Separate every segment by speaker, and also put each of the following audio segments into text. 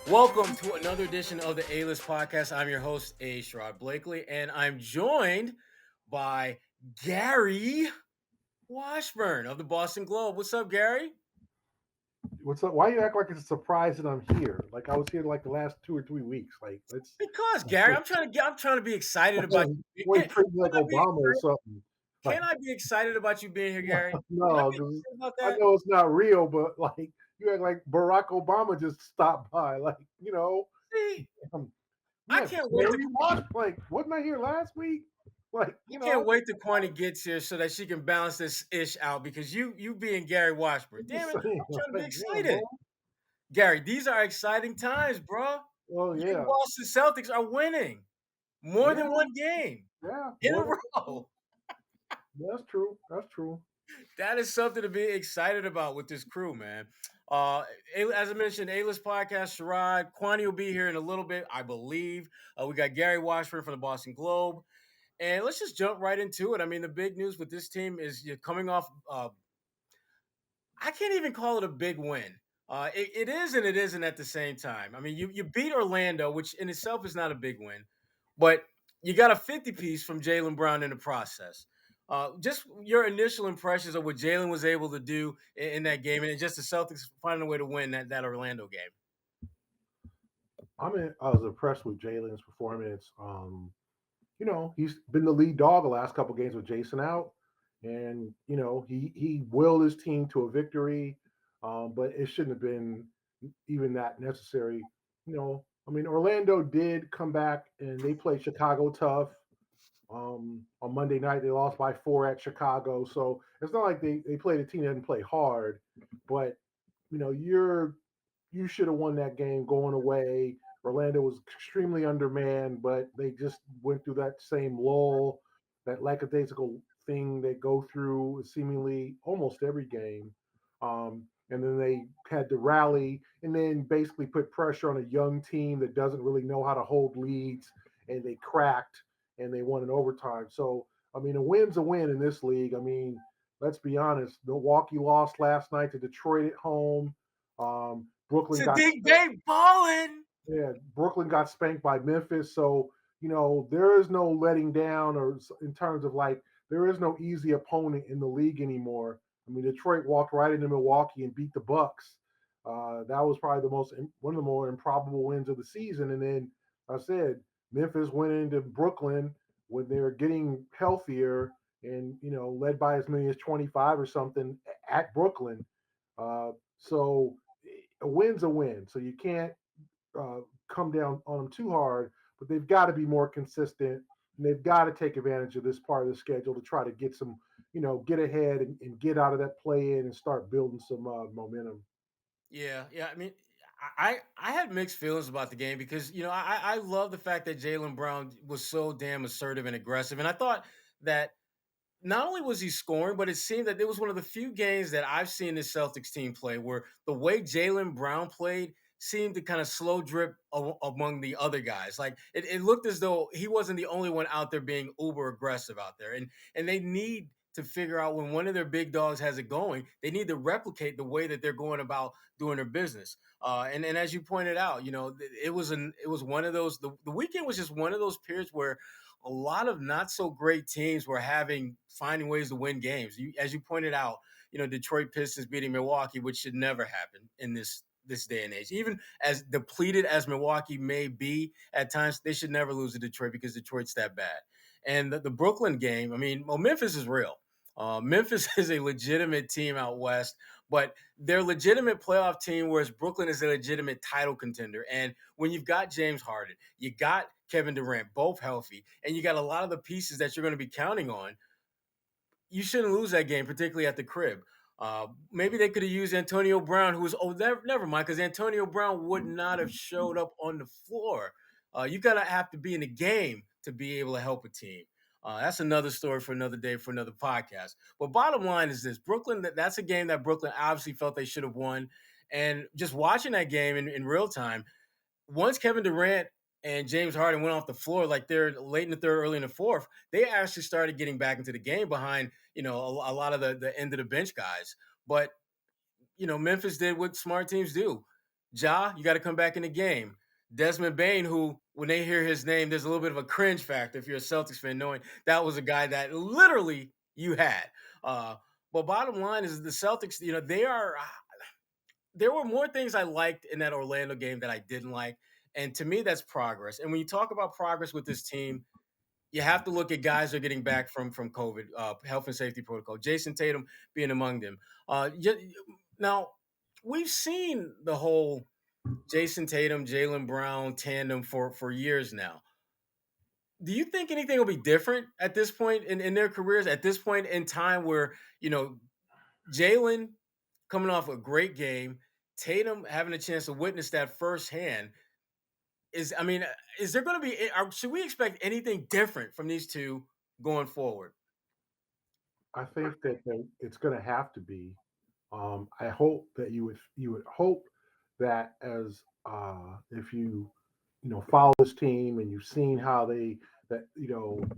Speaker 1: Welcome to another edition of the A-List Podcast. I'm your host, Sherrod Blakely, and I'm joined by Gary Washburn of the Boston Globe. What's up, Gary?
Speaker 2: What's up? Why you act like it's a surprise that I'm here? Like I was here like the last 2 or 3 weeks. Like let's
Speaker 1: Because Gary, I'm trying to be excited about you.
Speaker 2: wait,
Speaker 1: Can,
Speaker 2: treat me like
Speaker 1: I be
Speaker 2: Obama or
Speaker 1: excited?
Speaker 2: something. Like
Speaker 1: Can I be excited about you being here, Gary? Can I
Speaker 2: no,
Speaker 1: be
Speaker 2: because
Speaker 1: excited about
Speaker 2: I
Speaker 1: that?
Speaker 2: know it's not real, but like you act like Barack Obama just stopped by. Like
Speaker 1: See,
Speaker 2: um,
Speaker 1: I
Speaker 2: yeah,
Speaker 1: can't wait to
Speaker 2: Mary Wash. Like wasn't I here last week? Like
Speaker 1: I can't wait till Kwani gets here so that she can balance this ish out because you being Gary Washburn.
Speaker 2: I'm
Speaker 1: Damn
Speaker 2: just
Speaker 1: it,
Speaker 2: saying.
Speaker 1: I'm trying to be
Speaker 2: Like damn, bro.
Speaker 1: excited. Gary, these are exciting times, bro.
Speaker 2: Oh
Speaker 1: Your
Speaker 2: yeah,
Speaker 1: Boston Celtics are winning more
Speaker 2: yeah,
Speaker 1: than one game
Speaker 2: yeah.
Speaker 1: in a
Speaker 2: More than
Speaker 1: row.
Speaker 2: that's true. That's true.
Speaker 1: That is something to be excited about with this crew, man. As I mentioned, A-List Podcast, Sherrod. Kwani will be here in a little bit, I believe. We got Gary Washburn from the Boston Globe. And let's just jump right into it. I mean, the big news with this team is you're coming off I can't even call it a big win. It is and it isn't at the same time. I mean, you beat Orlando, which in itself is not a big win, but you got a 50 piece from Jaylen Brown in the process. Just your initial impressions of what Jaylen was able to do in that game, and just the Celtics finding a way to win that Orlando game.
Speaker 2: I was impressed with Jalen's performance. He's been the lead dog the last couple games with Jason out, and he willed his team to a victory, but it shouldn't have been even that necessary. I mean, Orlando did come back and they played Chicago tough. On Monday night, they lost by 4 at Chicago, so it's not like they played a team that didn't play hard, but you should have won that game going away. Orlando was extremely undermanned, but they just went through that same lull, that lackadaisical thing they go through seemingly almost every game. And then they had to rally and then basically put pressure on a young team that doesn't really know how to hold leads, and they cracked and they won in overtime. So, I mean, a win's a win in this league. I mean, let's be honest. Milwaukee lost last night to Detroit at home. Brooklyn got
Speaker 1: Sadiq Bey balling.
Speaker 2: yeah, Brooklyn got spanked by Memphis. So there is no letting down, or in terms of like there is no easy opponent in the league anymore. I mean, Detroit walked right into Milwaukee and beat the Bucks. That was probably one of the more improbable wins of the season. And then I said Memphis went into Brooklyn when they were getting healthier and led by as many as 25 or something at Brooklyn. So a win's a win. So you can't uh, come down on them too hard, but they've got to be more consistent, and they've got to take advantage of this part of the schedule to try to get some, get ahead and get out of that play in and start building some momentum.
Speaker 1: Yeah. I mean, I had mixed feelings about the game because I love the fact that Jaylen Brown was so damn assertive and aggressive, and I thought that not only was he scoring, but it seemed that it was one of the few games that I've seen this Celtics team play where the way Jaylen Brown played seemed to kind of slow drip among the other guys. Like it looked as though he wasn't the only one out there being uber aggressive out there. And they need to figure out when one of their big dogs has it going, they need to replicate the way that they're going about doing their business. And as you pointed out, it was one of those the weekend was just one of those periods where a lot of not so great teams were finding ways to win games. As you pointed out, Detroit Pistons beating Milwaukee, which should never happen in this day and age. Even as depleted as Milwaukee may be at times, they should never lose to Detroit because Detroit's that bad. And the Brooklyn game, I mean, well, Memphis is real. Memphis is a legitimate team out west, but they're a legitimate playoff team, whereas Brooklyn is a legitimate title contender. And when you've got James Harden, you got Kevin Durant, both healthy, and you got a lot of the pieces that you're going to be counting on, you shouldn't lose that game, particularly at the crib. Maybe they could have used Antonio Brown, who was never mind, because Antonio Brown would not have showed up on the floor. You gotta have to be in the game to be able to help a team. That's another story for another day for another podcast. But bottom line is this: Brooklyn. That's a game that Brooklyn obviously felt they should have won. And just watching that game in real time, once Kevin Durant and James Harden went off the floor, like they're late in the third, early in the fourth, they actually started getting back into the game behind, a lot of the end of the bench guys. But Memphis did what smart teams do. Ja, you got to come back in the game. Desmond Bain, who, when they hear his name, there's a little bit of a cringe factor if you're a Celtics fan, knowing that was a guy that literally you had. Uh, but bottom line is the Celtics, there were more things I liked in that Orlando game that I didn't like. And to me, that's progress. And when you talk about progress with this team, you have to look at guys who are getting back from COVID, health and safety protocol. Jayson Tatum being among them. Now we've seen the whole Jayson Tatum, Jaylen Brown tandem for years now. Do you think anything will be different at this point in their careers? At this point in time, where Jaylen coming off a great game, Tatum having a chance to witness that firsthand. Is there going to be? Should we expect anything different from these two going forward?
Speaker 2: I think that it's going to have to be. I hope that you would hope that as if you follow this team and you've seen how they that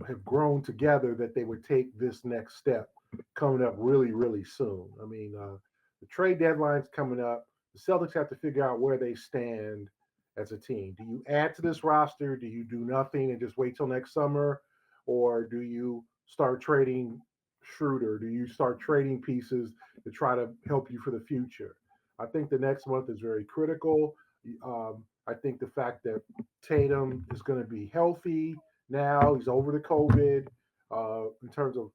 Speaker 2: have grown together, that they would take this next step coming up really really soon. I mean, the trade deadline's coming up. The Celtics have to figure out where they stand as a team. Do you add to this roster? Do you do nothing and just wait till next summer, or do you start trading Schroeder? Do you start trading pieces to try to help you for the future? I think the next month is very critical. I think the fact that Tatum is going to be healthy now, he's over the COVID. In terms of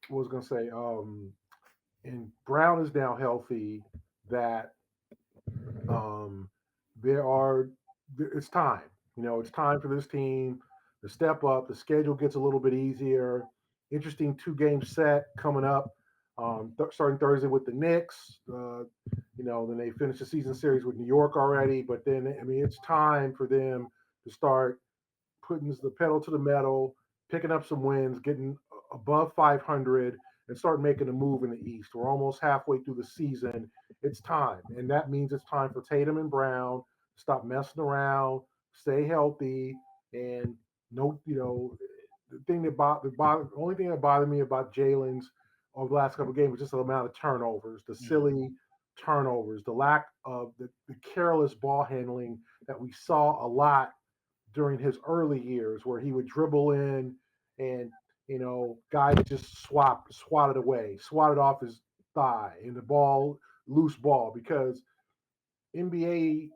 Speaker 2: what was going to say, and Brown is now healthy. That um, there are, it's time. It's time for this team to step up. The schedule gets a little bit easier. Interesting two-game set coming up. Starting Thursday with the Knicks. Then they finish the season series with New York already. But then, I mean, it's time for them to start putting the pedal to the metal, picking up some wins, getting above 500, and start making a move in the East. We're almost halfway through the season. It's time, and that means it's time for Tatum and Brown to stop messing around, stay healthy, and no, the only thing that bothered me about Jalen's over the last couple of games was just the amount of turnovers, the
Speaker 1: Mhm.
Speaker 2: silly turnovers, the lack of the careless ball handling that we saw a lot during his early years, where he would dribble in and guys just swatted away, swatted off his thigh, and the ball, loose ball, because NBA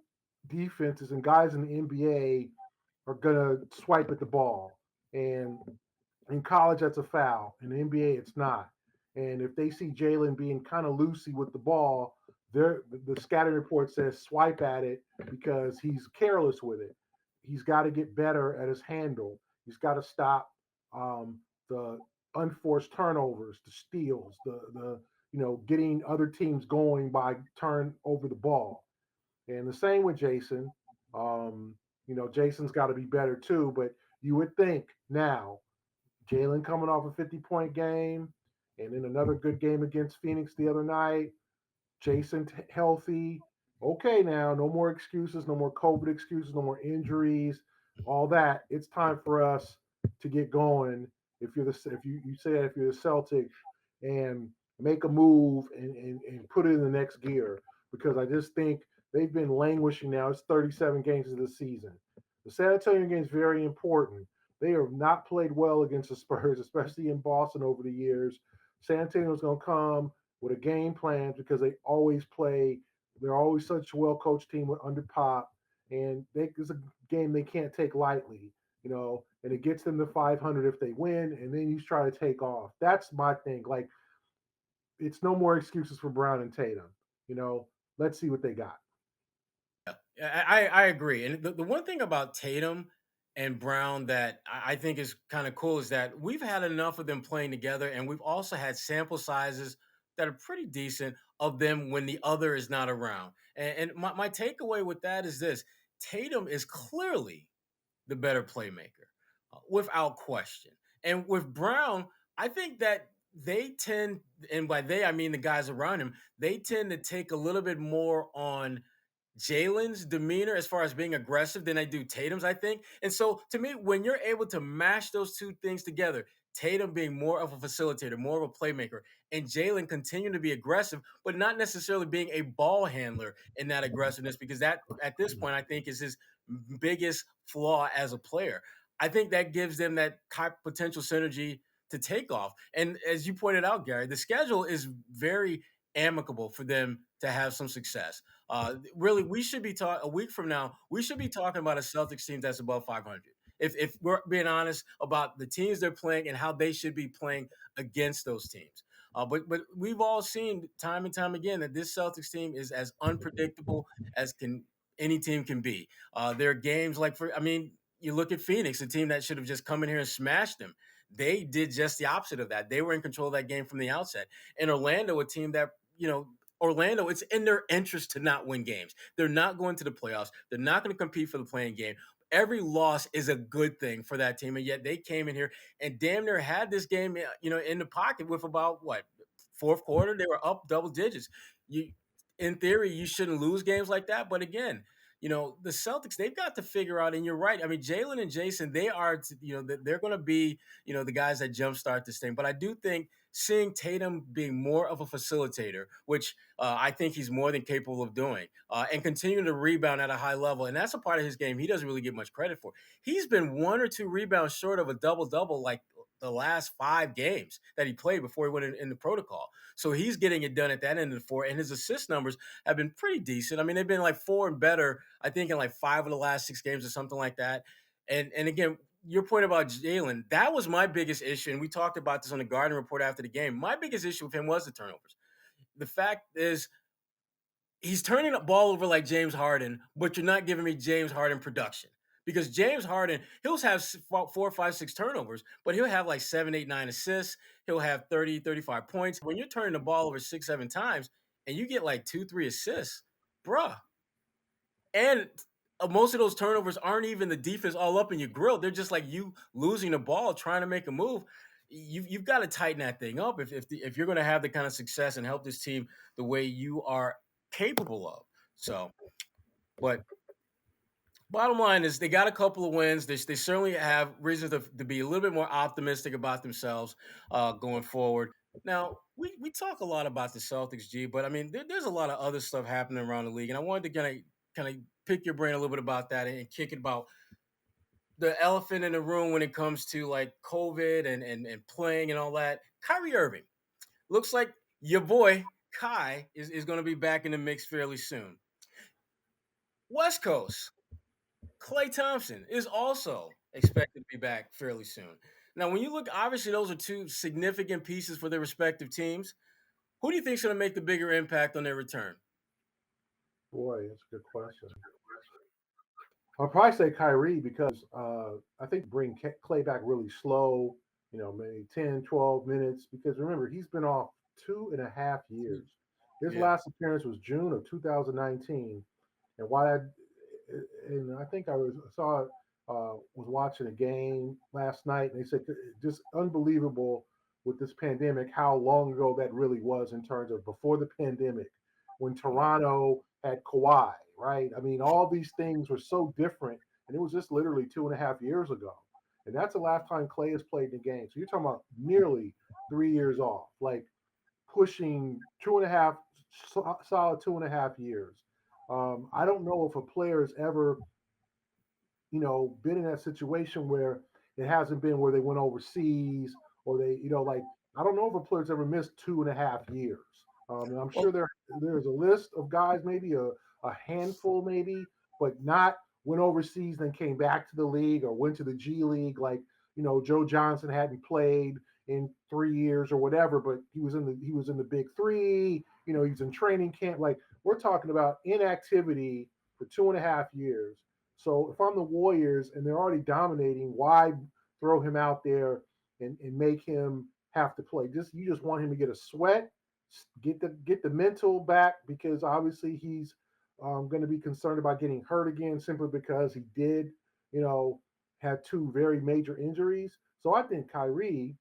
Speaker 2: defenses and guys in the NBA are gonna swipe at the ball, and in college that's a foul. In the NBA, it's not. And if they see Jaylen being kind of loosey with the ball, the scouting report says swipe at it because he's careless with it. He's got to get better at his handle. He's got to stop the unforced turnovers, the steals, the getting other teams going by turn over the ball. And the same with Jayson. Jayson's got to be better too. But you would think now, Jaylen coming off a 50-point game, and then another good game against Phoenix the other night. Jayson healthy. Okay, now no more excuses, no more COVID excuses, no more injuries, all that. It's time for us to get going. If you say that if you're the Celtics, and make a move and put it in the next gear, because I just think they've been languishing now. It's 37 games of the season. The San Antonio game is very important. They have not played well against the Spurs, especially in Boston over the years. San Antonio's going to come with a game plan because they always play. They're always such a well coached team with under Pop, and it's a game they can't take lightly. And it gets them to 500 if they win, and then you try to take off. That's my thing. Like, it's no more excuses for Brown and Tatum. Let's see what they got.
Speaker 1: Yeah, I agree. And the one thing about Tatum and Brown that I think is kind of cool is that we've had enough of them playing together, and we've also had sample sizes that are pretty decent of them when the other is not around. And my takeaway with that is this: Tatum is clearly the better playmaker, without question. And with Brown, I think that they tend, and by they I mean the guys around him, they tend to take a little bit more on Jalen's demeanor as far as being aggressive than I do Tatum's, I think. And so to me, when you're able to mash those two things together, Tatum being more of a facilitator, more of a playmaker, and Jalen continuing to be aggressive, but not necessarily being a ball handler in that aggressiveness, because that at this point I think is his biggest flaw as a player. I think that gives them that potential synergy to take off. And as you pointed out, Gary, the schedule is very amicable for them to have some success. Really, we should be talking a week from now. We should be talking about a Celtics team that's above 500. If we're being honest about the teams they're playing and how they should be playing against those teams. But we've all seen time and time again that this Celtics team is as unpredictable as can any team can be. There are games like you look at Phoenix, a team that should have just come in here and smashed them. They did just the opposite of that. They were in control of that game from the outset. And Orlando, a team that Orlando, it's in their interest to not win games. They're not going to the playoffs. They're not going to compete for the playing game. Every loss is a good thing for that team, and yet they came in here and damn near had this game, in the pocket with about what fourth quarter they were up double digits. You, in theory, you shouldn't lose games like that, but again, the Celtics, they've got to figure out, and you're right. I mean, Jaylen and Jayson, they are, they're going to be, the guys that jumpstart this thing. But I do think seeing Tatum being more of a facilitator, which I think he's more than capable of doing, and continuing to rebound at a high level, and that's a part of his game he doesn't really get much credit for. He's been one or two rebounds short of a double double, like the last 5 games that he played before he went in the protocol. So he's getting it done at that end of the floor, and his assist numbers have been pretty decent. I mean, they've been like 4 and better, I think, in like 5 of the last 6 games or something like that. And again, your point about Jalen, that was my biggest issue. And we talked about this on the Garden Report after the game. My biggest issue with him was the turnovers. The fact is, he's turning the ball over like James Harden, but you're not giving me James Harden production. Because James Harden, he'll have 4, 5, 6 turnovers, but he'll have like 7, 8, 9 assists. He'll have 30, 35 points. When you're turning the ball over 6, 7 times and you get like 2, 3 assists, bruh, and most of those turnovers aren't even the defense all up in your grill. They're just like you losing the ball, trying to make a move. You've got to tighten that thing up if you're going to have the kind of success and help this team the way you are capable of. So, but bottom line is they got a couple of wins. They certainly have reasons to be a little bit more optimistic about themselves going forward. Now, we talk a lot about the Celtics, G, but I mean, there's a lot of other stuff happening around the league, and I wanted to kind of pick your brain a little bit about that and kick it about the elephant in the room when it comes to like COVID and playing and all that. Kyrie Irving looks like your boy Kai is going to be back in the mix fairly soon. West Coast, Klay Thompson is also expected to be back fairly soon. Now, when you look, obviously those are two significant pieces for their respective teams. Who do you think is going to make the bigger impact on their return?
Speaker 2: Boy, that's a good question. I'll probably say Kyrie because I think bring Clay back really slow, maybe 10, 12 minutes. Because remember, he's been off 2.5 years. His
Speaker 1: Yeah.
Speaker 2: last appearance was June of 2019. And I think was watching a game last night, and they said just unbelievable with this pandemic how long ago that really was in terms of before the pandemic when
Speaker 1: Wow.
Speaker 2: Toronto had Kawhi, right? I mean, all these things were so different, and it was just literally 2.5 years ago. And that's the last time Clay has played in the game. So you're talking about nearly 3 years off, like pushing two and a half, solid 2.5 years. I don't know if a player has ever, been in that situation where it hasn't been where they went overseas or they, like I don't know if a player's ever missed 2.5 years. And I'm
Speaker 1: Well,
Speaker 2: sure there's a list of guys, maybe a handful, maybe, but not went overseas then came back to the league or went to the G League like Joe Johnson hadn't played in 3 years or whatever, but he was in the big three. He was in training camp. Like we're talking about inactivity for 2.5 years. So if I'm the Warriors and they're already dominating, why throw him out there and make him have to play? You just want him to get a sweat, get the mental back because obviously he's going to be concerned about getting hurt again simply because he did, you know, had two very major injuries. So I think Kyrie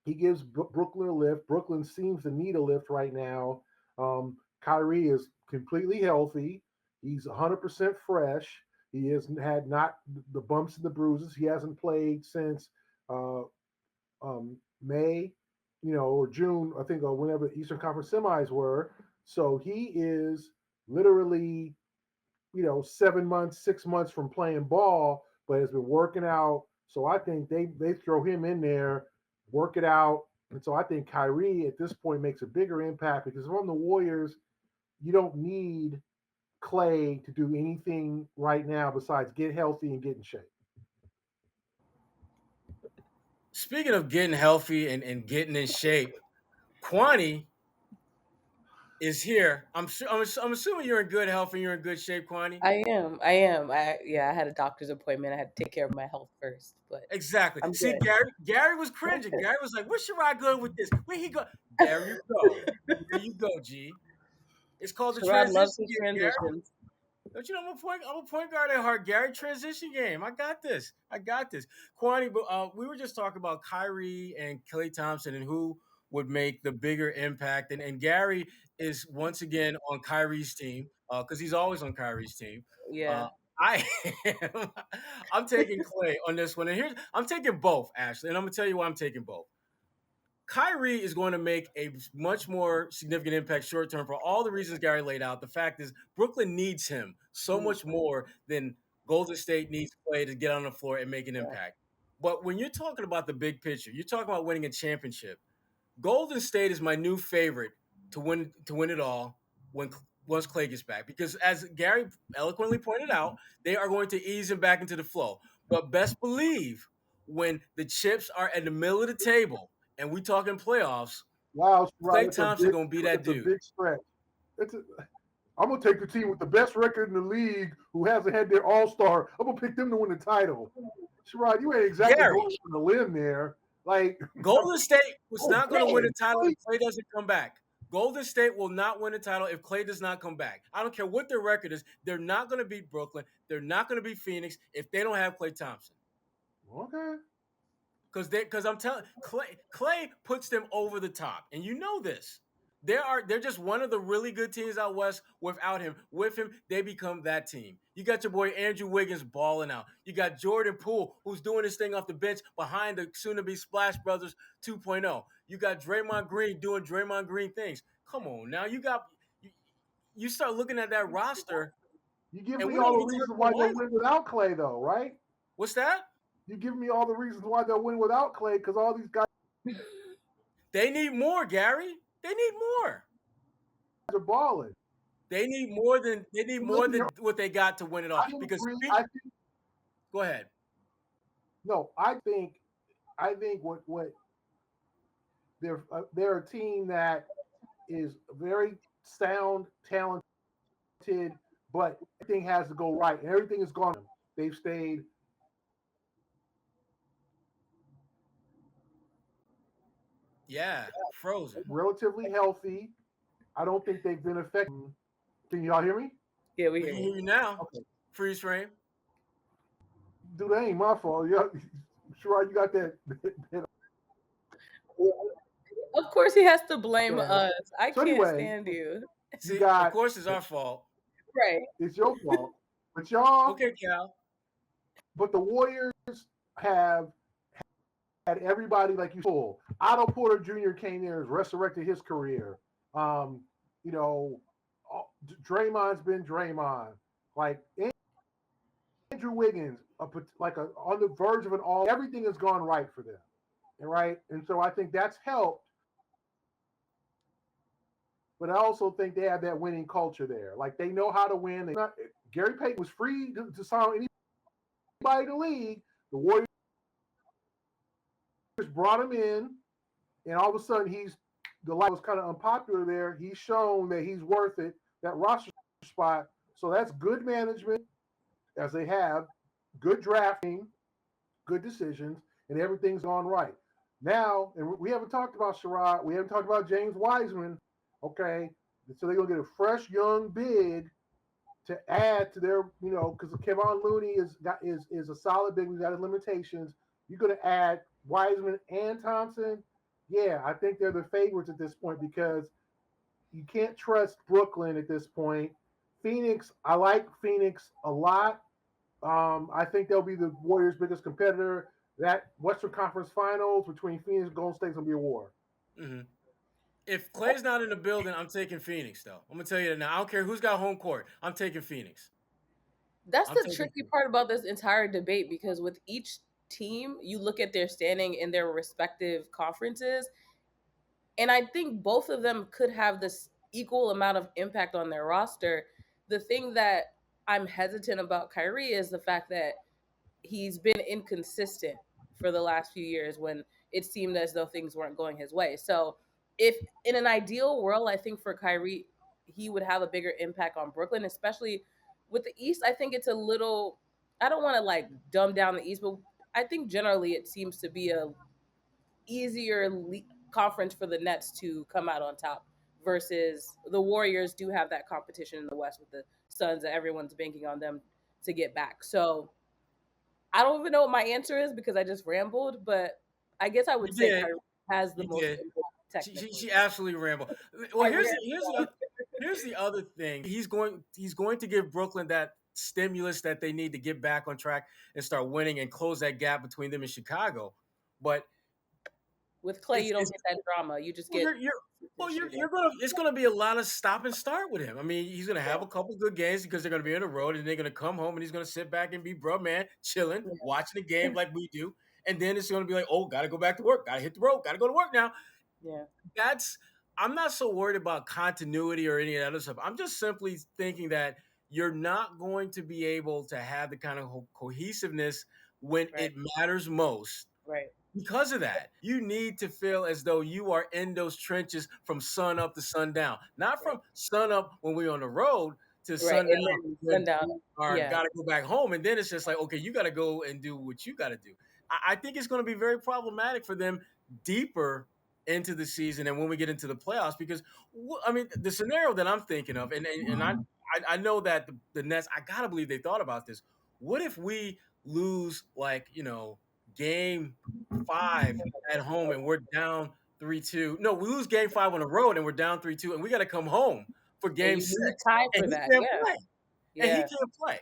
Speaker 2: he gives Brooklyn a lift. Brooklyn seems to need a lift right now. Kyrie is completely healthy. He's 100% fresh. He hasn't had not the bumps and the bruises. He hasn't played since uh, May, or June, I think, or whenever the Eastern Conference semis were. So he is literally, 7 months, 6 months from playing ball, but has been working out. So I think they throw him in there, work it out. And so I think Kyrie at this point makes a bigger impact because from the Warriors, you don't need Klay to do anything right now besides get healthy and get in shape.
Speaker 1: Speaking of getting healthy and getting in shape, Kwani is here. I'm assuming you're in good health and you're in good shape, Kwani.
Speaker 3: I am. I am. I had a doctor's appointment. I had to take care of my health first, but
Speaker 1: Exactly.
Speaker 3: I'm
Speaker 1: See,
Speaker 3: good.
Speaker 1: Gary was cringing. Gary was like, "Where's Sherrod going with this? Where he go? There you go. There you go, G. It's called the
Speaker 3: Sherrod loves
Speaker 1: transition
Speaker 3: his
Speaker 1: game, Gary.
Speaker 3: transitions.
Speaker 1: Don't you know I'm a point guard at heart, Gary. Transition game. I got this. I got this. Kwani, but we were just talking about Kyrie and Klay Thompson and who would make the bigger impact. And Gary is once again on Kyrie's team because he's always on Kyrie's team. Uh,
Speaker 3: Yeah.
Speaker 1: I am. I'm taking Klay on this one, and I'm taking both actually, and I'm gonna tell you why I'm taking both. Kyrie is going to make a much more significant impact short term for all the reasons Gary laid out. The fact is, Brooklyn needs him so much more than Golden State needs Klay to get on the floor and make an
Speaker 3: Yeah.
Speaker 1: impact. But when you're talking about the big picture, you're talking about winning a championship. Golden State is my new favorite to win it all when once Klay gets back because as Gary eloquently pointed out, they are going to ease him back into the flow. But best believe when the chips are at the middle of the table and we talking playoffs,
Speaker 2: Wow, right,
Speaker 1: Klay Thompson gonna be that
Speaker 2: it's a
Speaker 1: dude.
Speaker 2: big stretch. It's a, I'm gonna take the team with the best record in the league who hasn't had their All Star. I'm gonna pick them to win the title. Sherrod, you ain't exactly
Speaker 1: Gary,
Speaker 2: going on the limb there. Like,
Speaker 1: Golden State was not going to win
Speaker 2: okay,
Speaker 1: a title if Klay doesn't come back. Golden State will not win a title if Klay does not come back. I don't care what their record is. They're not going to beat Brooklyn. They're not going to beat Phoenix if they don't have Klay Thompson.
Speaker 2: okay.
Speaker 1: Because I'm telling Klay puts them over the top, and you know this. They're just one of the really good teams out west without him. With him, they become that team. You got your boy Andrew Wiggins balling out. You got Jordan Poole, who's doing his thing off the bench behind the soon-to-be Splash Brothers 2.0. You got Draymond Green doing Draymond Green things. Come on now, you start looking at that roster,
Speaker 2: You give
Speaker 1: and
Speaker 2: me
Speaker 1: we don't
Speaker 2: all the
Speaker 1: even talk
Speaker 2: reasons
Speaker 1: about
Speaker 2: why they'll
Speaker 1: Wiseman.
Speaker 2: win without Klay, though, right?
Speaker 1: What's that?
Speaker 2: You give me all the reasons why they'll win without Klay because all these guys
Speaker 1: They need more, Gary. They need more.
Speaker 2: are balling.
Speaker 1: They need more
Speaker 2: Listen here,
Speaker 1: than what they got to win it all.
Speaker 2: I don't
Speaker 1: Because
Speaker 2: agree. I think
Speaker 1: go ahead.
Speaker 2: no. I think what they're a team that is very sound, talented, but everything has to go right, and everything has gone. They've stayed
Speaker 1: Yeah, frozen.
Speaker 2: relatively healthy. I don't think they've been affected. Can y'all hear me?
Speaker 3: Yeah, we
Speaker 1: We
Speaker 3: hear
Speaker 1: can
Speaker 3: you.
Speaker 1: hear you now.
Speaker 2: Okay.
Speaker 1: Freeze frame.
Speaker 2: Dude, that ain't my fault. Sure, you got that.
Speaker 3: Of course, he has to blame
Speaker 2: Yeah.
Speaker 3: us. I
Speaker 2: So
Speaker 3: can't
Speaker 2: anyway,
Speaker 3: stand you.
Speaker 2: you
Speaker 1: See, of
Speaker 2: got
Speaker 1: course it's our fault.
Speaker 3: Right.
Speaker 2: it's your fault, but y'all,
Speaker 1: Okay, Cal.
Speaker 2: but the Warriors have had everybody like you full. Otto Porter Jr. came there, has resurrected his career. Um, you know, Draymond's been Draymond. Like Andrew Wiggins, on the verge of an all. Everything has gone right for them, and right, and so I think that's helped. But I also think they have that winning culture there. Like they know how to win. Gary Payton was free to sign anybody in the league. The Warriors brought him in, and all of a sudden the light was kind of unpopular there. He's shown that he's worth it, that roster spot. So that's good management, as they have, good drafting, good decisions, and everything's gone right. Now, and we haven't talked about Sherrod, we haven't talked about James Wiseman. Okay, so they're gonna get a fresh young big to add to their, because Kevon Looney is a solid big. He's got his limitations. You're gonna add Wiseman and Thompson. Yeah, I think they're the favorites at this point because you can't trust Brooklyn at this point. Phoenix, I like Phoenix a lot. I think they'll be the Warriors' biggest competitor. That Western Conference Finals between Phoenix and Golden State's gonna be a war.
Speaker 1: Hmm. If Clay's not in the building, I'm taking Phoenix, though. I'm gonna tell you that now. I don't care who's got home court. I'm taking Phoenix.
Speaker 3: That's
Speaker 1: I'm
Speaker 3: the
Speaker 1: taking
Speaker 3: tricky
Speaker 1: Phoenix.
Speaker 3: part about this entire debate because with each team, you look at their standing in their respective conferences, and I think both of them could have this equal amount of impact on their roster. The thing that I'm hesitant about Kyrie is the fact that he's been inconsistent for the last few years when it seemed as though things weren't going his way. So, if in an ideal world, I think for Kyrie, he would have a bigger impact on Brooklyn, especially with the East. I think it's a little, I don't want to like dumb down the East, but I think generally it seems to be a easier conference for the Nets to come out on top versus the Warriors do have that competition in the West with the Suns and everyone's banking on them to get back. So I don't even know what my answer is because I just rambled, but I guess I would
Speaker 1: You
Speaker 3: say
Speaker 1: did.
Speaker 3: Kyrie has the
Speaker 1: You
Speaker 3: most
Speaker 1: did.
Speaker 3: impact
Speaker 1: She, she,
Speaker 3: technically.
Speaker 1: she absolutely rambled. Well,
Speaker 3: I
Speaker 1: here's the other thing. He's going to give Brooklyn that stimulus that they need to get back on track and start winning and close that gap between them and Chicago. But
Speaker 3: with Klay,
Speaker 1: it's
Speaker 3: you don't
Speaker 1: it's
Speaker 3: get that drama. You just
Speaker 1: well,
Speaker 3: get
Speaker 1: you're well,
Speaker 3: shooting.
Speaker 1: you're gonna it's gonna be a lot of stop and start with him. I mean, he's gonna have
Speaker 3: Yeah.
Speaker 1: a couple good games because they're gonna be on the road and they're gonna come home and he's gonna sit back and be bro man, chilling, watching the game like we do. And then it's gonna be like, oh, gotta go back to work, gotta hit the road, gotta go to work now.
Speaker 3: Yeah.
Speaker 1: That's I'm not so worried about continuity or any of that other stuff. I'm just simply thinking that you're not going to be able to have the kind of cohesiveness when
Speaker 3: Right.
Speaker 1: it matters most
Speaker 3: Right.
Speaker 1: because of that. You need to feel as though you are in those trenches from sun up to sundown, not
Speaker 3: Right.
Speaker 1: from sun up when we're on the road to
Speaker 3: Right.
Speaker 1: sundown
Speaker 3: And then
Speaker 1: when
Speaker 3: sundown.
Speaker 1: we are
Speaker 3: Yeah.
Speaker 1: got to go back home. And then it's just like, okay, you got to go and do what you got to do. I think it's going to be very problematic for them deeper into the season and when we get into the playoffs because I mean the scenario that I'm thinking of and I know that the Nets I gotta believe they thought about this. What if we lose like game 5 at home and we're down 3-2? No, we lose game 5 on the road and we're down 3-2 and we got to come home for
Speaker 3: And
Speaker 1: game
Speaker 3: you need
Speaker 1: 6
Speaker 3: time
Speaker 1: and
Speaker 3: for
Speaker 1: he
Speaker 3: that.
Speaker 1: can't
Speaker 3: Yeah.
Speaker 1: play and he
Speaker 3: Yeah.
Speaker 1: can't play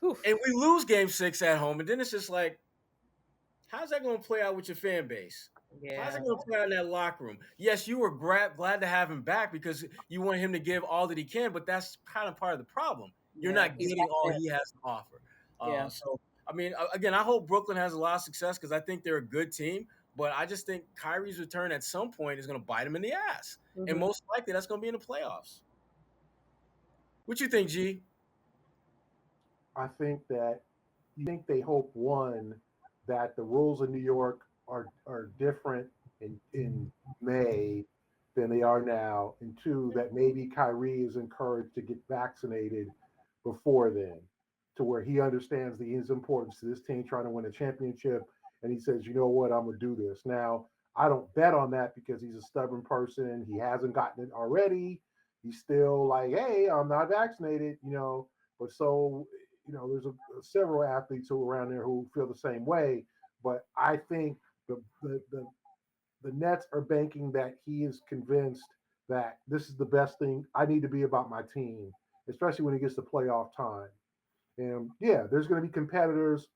Speaker 3: Oof.
Speaker 1: and we lose game 6 at home and then it's just like how's that going to play out with your fan base? How's
Speaker 3: Yeah.
Speaker 1: it going to play out in that locker room? Yes, you were glad to have him back because you want him to give all that he can, but that's kind of part of the problem. You're
Speaker 3: Yeah.
Speaker 1: not
Speaker 3: He's
Speaker 1: getting
Speaker 3: back
Speaker 1: all
Speaker 3: there.
Speaker 1: he has to offer.
Speaker 3: Yeah.
Speaker 1: So, I mean, again, I hope Brooklyn has a lot of success because I think they're a good team, but I just think Kyrie's return at some point is going to bite him in the ass. And
Speaker 3: Hmm.
Speaker 1: most likely that's going to be in the playoffs. What you think, G?
Speaker 2: I think that you think they hope one that the rules in New York are different in May than they are now, and two that maybe Kyrie is encouraged to get vaccinated before then, to where he understands the importance to this team trying to win a championship, and he says, you know what, I'm gonna do this. Now I don't bet on that because he's a stubborn person. He hasn't gotten it already. He's still like, hey, I'm not vaccinated, But so there's several athletes who are around there who feel the same way. But I think the Nets are banking that he is convinced that this is the best thing I need to be about my team, especially when it gets to playoff time. And yeah, there's going to be competitors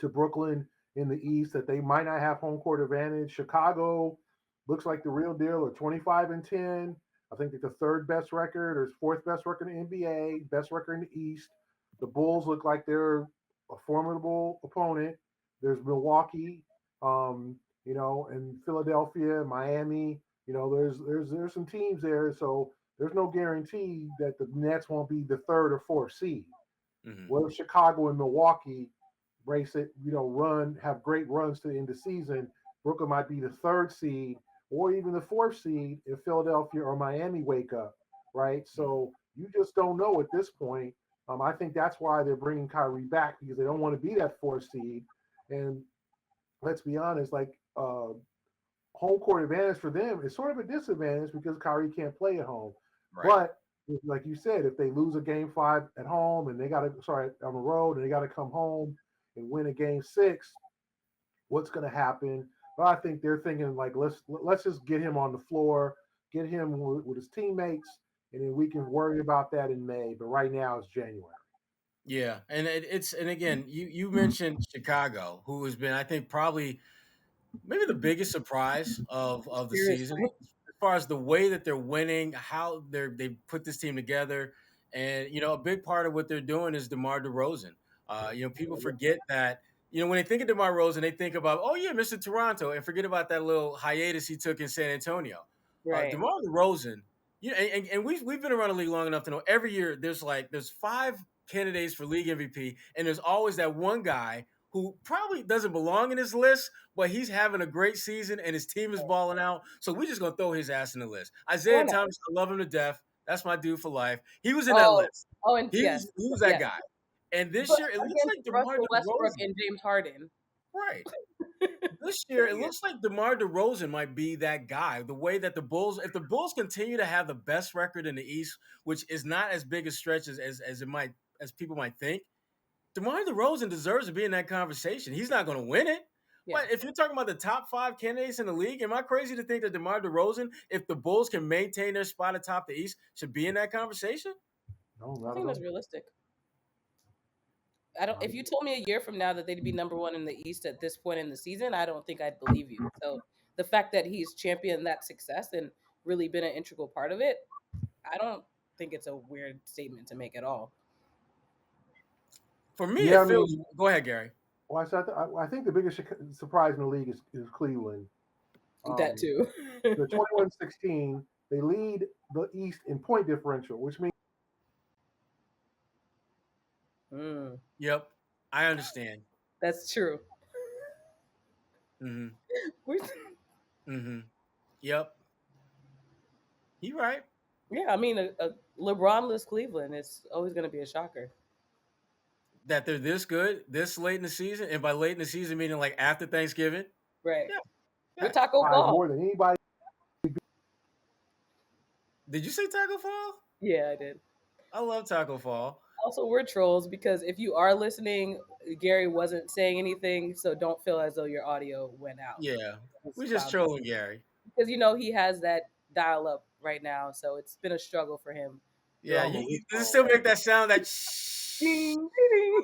Speaker 2: to Brooklyn in the East that they might not have home court advantage. Chicago looks like the real deal at 25-10. I think it's the third best record or fourth best record in the NBA, best record in the East. The Bulls look like they're a formidable opponent. There's Milwaukee, and Philadelphia, Miami. There's some teams there, so there's no guarantee that the Nets won't be the third or fourth seed.
Speaker 1: Mm-hmm.
Speaker 2: What if Chicago and Milwaukee race it, have great runs to the end of the season? Brooklyn might be the third seed or even the fourth seed if Philadelphia or Miami wake up, right? So you just don't know at this point. I think that's why they're bringing Kyrie back because they don't want to be that fourth seed. And let's be honest, like home court advantage for them is sort of a disadvantage because Kyrie can't play at home.
Speaker 1: Right.
Speaker 2: But like you said, if they lose a game 5 at home and on the road and they got to come home and win a game 6, what's going to happen? But I think they're thinking like let's just get him on the floor, get him with his teammates, and then we can worry about that in May. But right now it's January.
Speaker 1: Yeah, and and again, you mentioned Chicago, who has been, I think, probably maybe the biggest surprise of the season
Speaker 3: Seriously.
Speaker 1: as far as the way that they're winning, how they put this team together, and a big part of what they're doing is DeMar DeRozan. People forget that. When they think of DeMar DeRozan, they think about, oh yeah, Mr. Toronto, and forget about that little hiatus he took in San Antonio.
Speaker 3: Right.
Speaker 1: DeMar DeRozan, and we've been around the league long enough to know every year there's five candidates for league MVP, and there's always that one guy who probably doesn't belong in this list, but he's having a great season and his team is balling out. So we're just gonna throw his ass in the list.
Speaker 3: Why
Speaker 1: Isaiah
Speaker 3: not?
Speaker 1: Thomas, I love him to death. That's my dude for life. He was in that
Speaker 3: Oh,
Speaker 1: list.
Speaker 3: and
Speaker 1: He
Speaker 3: yes,
Speaker 1: was he was that
Speaker 3: yes.
Speaker 1: guy. And this
Speaker 3: But
Speaker 1: year, it looks
Speaker 3: against
Speaker 1: like DeMar
Speaker 3: Russell Westbrook
Speaker 1: DeRozan.
Speaker 3: and James Harden.
Speaker 1: Right. This year, it looks like DeMar DeRozan might be that guy. The way that if the Bulls continue to have the best record in the East, which is not as big a stretch as people might think, DeMar DeRozan deserves to be in that conversation. He's not going to win it.
Speaker 3: Yeah.
Speaker 1: But if you're talking about the top 5 candidates in the league, am I crazy to think that DeMar DeRozan, if the Bulls can maintain their spot atop the East, should be in that conversation?
Speaker 2: No,
Speaker 3: I
Speaker 2: not
Speaker 3: think
Speaker 2: at
Speaker 3: that's
Speaker 2: all.
Speaker 3: realistic. If you told me a year from now that they'd be number one in the East at this point in the season, I don't think I'd believe you. So the fact that he's championed that success and really been an integral part of it, I don't think it's a weird statement to make at all.
Speaker 1: For me,
Speaker 2: Yeah,
Speaker 1: it feels. Go ahead, Gary.
Speaker 2: Well, I think the biggest surprise in the league is Cleveland.
Speaker 3: That too.
Speaker 2: The 21-16, they lead the East in point differential, which means
Speaker 1: Yep, I understand.
Speaker 3: That's true.
Speaker 1: Mm-hmm. Mm-hmm. Yep. You right.
Speaker 3: Yeah, I mean, a LeBron-less Cleveland is always going to be a shocker.
Speaker 1: That they're this good this late in the season, and by late in the season meaning like after Thanksgiving.
Speaker 3: Right.
Speaker 1: Yeah.
Speaker 3: With Taco Fall.
Speaker 2: more than anybody.
Speaker 1: Did you say Taco Fall?
Speaker 3: Yeah, I did.
Speaker 1: I love Taco Fall.
Speaker 3: Also, we're trolls because if you are listening, Gary wasn't saying anything, so don't feel as though your audio went out.
Speaker 1: Yeah, we're just trolling Gary.
Speaker 3: Because he has that dial up right now, so it's been a struggle for him.
Speaker 1: Yeah, does it still make that sound? That
Speaker 3: ding, ding.